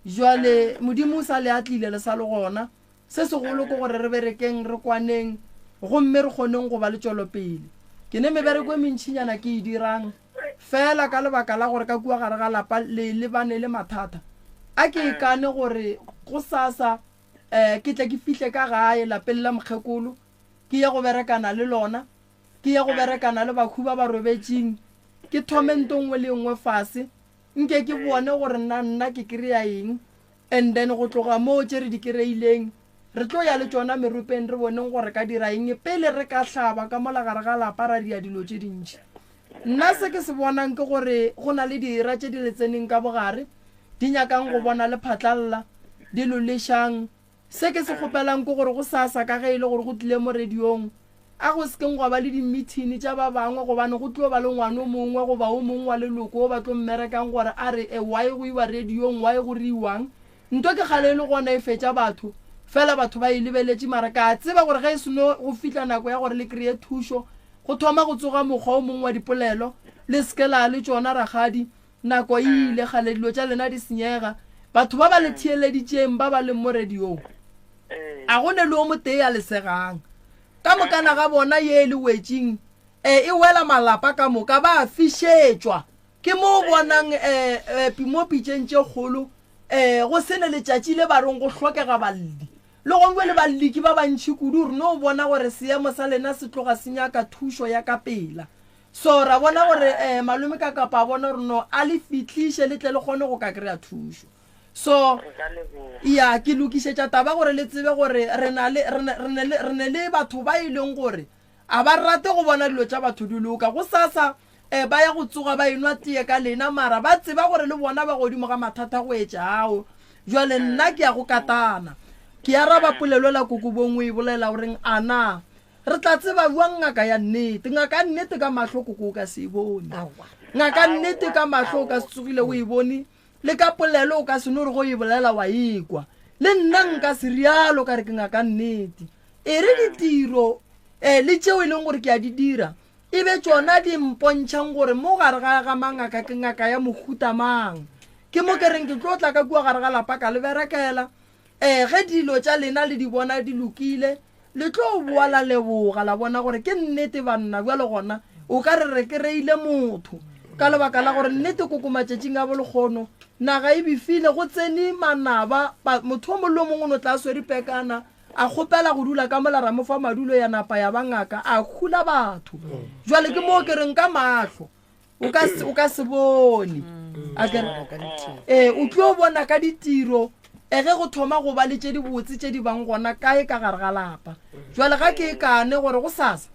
jwale modimo o sa le a tlile le sa le gona se segolo ke gore re berekeng re kwaneng gomme re kgoneng go ba le tšwelopele ke ne mebereko e mentšhinyana ke e dirang fela ka lebaka la gore ka kua gare ga lapa le bane le mathata a ke ikane gore go sasa ke tle ke fihle ka gae lapeng la mokgekolo ke ya go berekana le lona ke ya go berekana le bakhuba ba robetšeng ke thome ntongwe le nngwe fase nke ke bone gore nna ke kry-a eng and then go tloga moo tše re di kry-ileng re tlo ya le tšona meropeng re boneng gore ka dira eng pele re ka hlaba ka mola gare ga lapa ra dia dilo tše dintši nna se ke se bonang ke gore go na le dira tše di le tseneng ka bogare di nyakang go bona le phatlalla di lolešang se ke se kgopelang ke gore go sasa ka ge e le gore go tlile mo radiong a go sekeng go ba le di-meeting tša ba bangwe gobane go tlo ba le ngwane o mongwe goba o mongwe wa leloko o ba tlo mmerekang gore a re wae go iwa radiong wae go riwang nto ke kgale e le gona e fetša batho fela batho ba e lebeletše mara ka tseba gore ge e seno go fitlha nako ya gore le kreye thušo go thoma go tsoga mokgwa o mongwe wa dipolelo le sekela le tšona ragadi nako e ile gale dilo tša lena di senyega batho ba ba le thieleditšeng ba ba leng mo radiong a go ne le o motee a lesegang ka mokana ga bona ye le wetšeng e wela malapa ka moka ba fišetšwa ke mo bonang mo pitšeng tše kgolo go sene letšatši le ba reng go hlokega baledi le gongwe le baleki ba bantšhi kudu re no bona gore seemo sa lena se tloga se nyaka thušo ya ka pela so ra bona gore malome ka kapa bona re no a le fitliše le tle le kgone go ka kry-a thušo so ya ke lokišetša taba gore le tsebe gore re ne le batho ba e leng gore a ba rate go bona dilo tša batho di loka go sasa ba ya go tsoga ba enwa tee ka lena mara ba tseba gore le bona ba godimo ga mathata go etšao jwale nna ke ya go katana ke ya raba polelo la kokobongwe e bolela goreng ana re tla tseba buang ngaka ya nnete ka mahlo koko ka se bone ngaka nnete ka mahlo o ka se tsogile o e bone le ka polelo o ka se no re go e bolela wa ekwa le nna nka se rialo ka re ke ngaka nnete e re ditiro le tšeo e leng gore ke a di dira e be tsona di mpontšhang gore mo gare ga mangaka ke ngaka ya mohuta mang ke mo ke reng ke tlo tla ka kua gare ga lapa ka le berekela ge dilo tša lena le di bona di lokile le tlo boa la leboga la bona gore ke nnete banna bja le gona o ka re ke reile motho ka lebaka la gore nnete koko matšatšing a bolekgono naga e bifile go tsene manaba motho o mollo mongwe o tla swere pekana a kgopela go dula ka molara mo fa madulo ya napa ya bangaka a khula batho jwale ke mo ke reng ka mahlo o ka se bone o tlo bona ka ditiro ge go thoma go ba le tše di botse tše di bang gona kae ka gare ga lapa jwale ga ke kane gore go sasa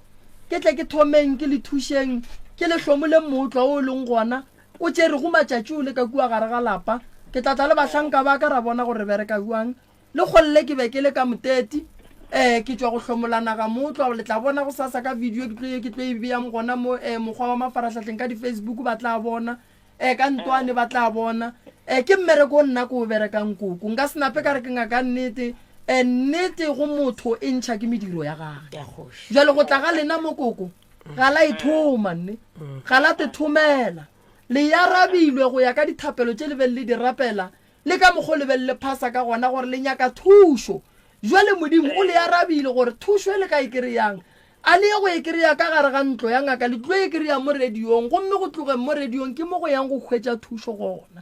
ke tle ke thomeng ke le thušeng ke le hlomole motlwa o leng gona o tšere go matšatši o le ka kua gare ga lapa ke tlatla le bahlanka ba ka ra bona gore bereka buang le kgolle ke be ke le ka moteti ke tswa go hlomolana ga motlwa le tla bona go sasa ka video ke tlo e beya gona mo mokgwa wa mafaratlhatlheng ka di-Facebook ba tla bona ka ntwane ba tla bona ke mmereko o nna ko o berekang koko nka senape ka re ke ngaka nnete nnete go motho e ntšha ke mediro ya gage jwale go tla ga lena mo koko ga la ithoma nne ga la tethomela le ya rabilwe go ya ka dithapelo tše lebele le di rapela le ka mokgo lebele le phasa ka gona gore le nyaka thušo jwale modimo o le ya rabile gore thušo e le ka e kry-yang a le ye go e kry-ya ka gare ga ntlo ya ngaka le tlo e kry-ya mo radiong gomme go tlogeng mo radiong ke mo go yang go hwetša thušo gona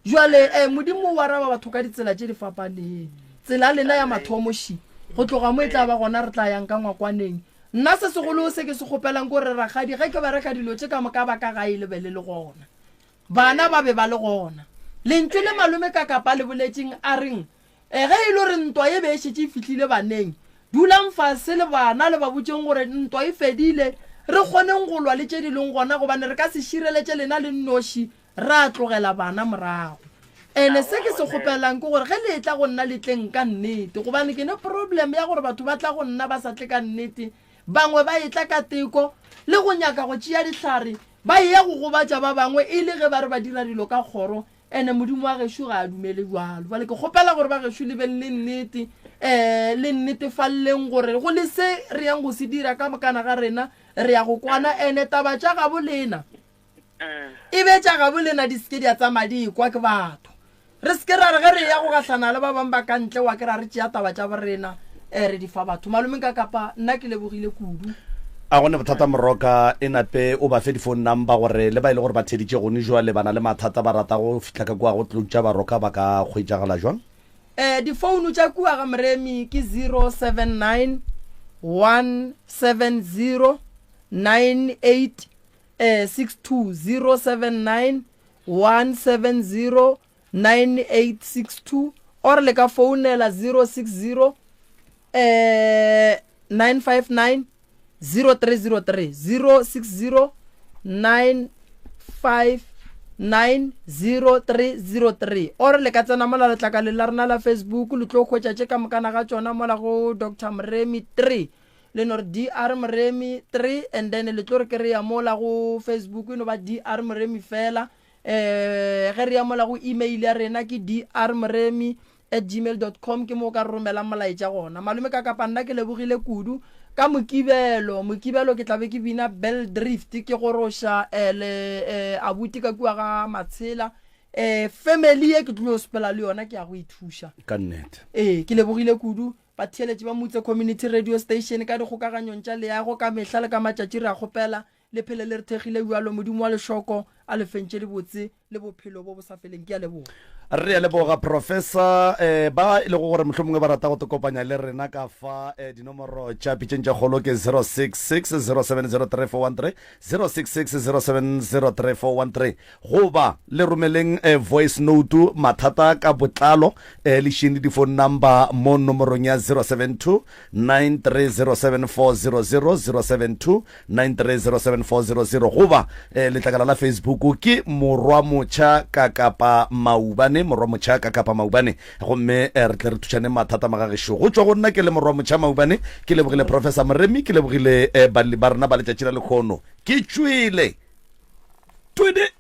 jwale modimo wa raba batho ka ditsela tše di fapaneng tsela lena ya mathomoši go tloga mo e tla ba gona re tla yang ka ngwakwaneng nna se segolo se ke se kgopelang gore ragadi ge ke bereka dilo tše ka moka ba ka ga e lebele le gona bana ba be ba le gona lentswe le malome ka kapa le boletseng a reng ge e le gore ntwa ye be e šetse e fitlhile baneng dulang fase le bana le ba botseng gore ntwa e fedile re kgoneng go lwa le tše di leng gona gobane re ka se šireletše lena le nnoši ra tlogela bana morago ene se ke se kgopelang ke gore ge le tla go nna letleng ka nnete gobane ke ne problem ya gore batho ba tla go nna ba sa tle ka nnete bangwe ba e tla ka teko le go nyaka go tšea dihlare ba ya go gobatša ba bangwe e le ge ba re ba dira dilo ka kgoro ene modimo wa gešo ga a dumele jalo bale ke kgopela gore ba gešo lebeng le nnetefaleleng gore go le se re yang go se dira ka mokana ga rena re ya go kwana ene taba tša gabo lena e be tša gabo lena di seke di a tsamadi kwa ke batho re seke ra re ge re ya go gahlana le ba bang ba ka ntle wa ke ra re tšea taba tša borena re di fa batho malomeng ka kapa nna ke lebogile kudu a gone bothata moroka e nape o ba fe di-phone number gore le ba ile gore ba theditše gone jwale bana le mathata ba rata go fitlha ka kua go tlontša baroka ba ka kgwetšagala jwang difounu tša kua ga moremi ke 079 170 98 62 079 170 9862 or le ka founela 060 959 0303 060 959 0303 or le ka tsena mola letlakale la rena la Facebook le tlo khwetša tše ka mokana ga tšona mola go Dr. Mremi 3 le no DR Mremi 3 and then le tlo re ke re ya mola go Facebook no ba DR Mremi fela ge re ya mola go email ya rena ke drmremi@gmail.com ke mo ka romela molaetša gona malome ka kapa nna ke lebogile kudu ka mokibelo ke tlabe ke bina Bell Drift ke goroša le abuti ka kua ga matshela family e ke tlo spela le yona ke ya go ithuša ka nnete ke lebogile kudu ba theeletše ba motse community radio station ka dikgokaganyong tša leago ka mehla le ka matšatši re a kgopela le phele le re thegile bjalo modimo wa lešoko a lefentše le botse le bophelo bo bo sa feleng ke a leboga re ya leboga professor ba ile go gore mohlomongwe ba rata go kopanya le rena ka fa dinomoro tša pitšeng tša kgolo ke 0660703413 0660703413 goba le romeleng voice note mathata ka botlalo le šene di-phone number mo nomorong ya 072 9307400 072 goba letlakala la Facebook ke morwa motšha ka kapa maubane morwa motšha ka kapa maubane gomme re tle re thušane mathata magagešo go tšwa go nna ke le morwa motšha maubane ke lebogile professor Mremi ke lebogile ba rena ba letšatši la lekgono ke tšwele twede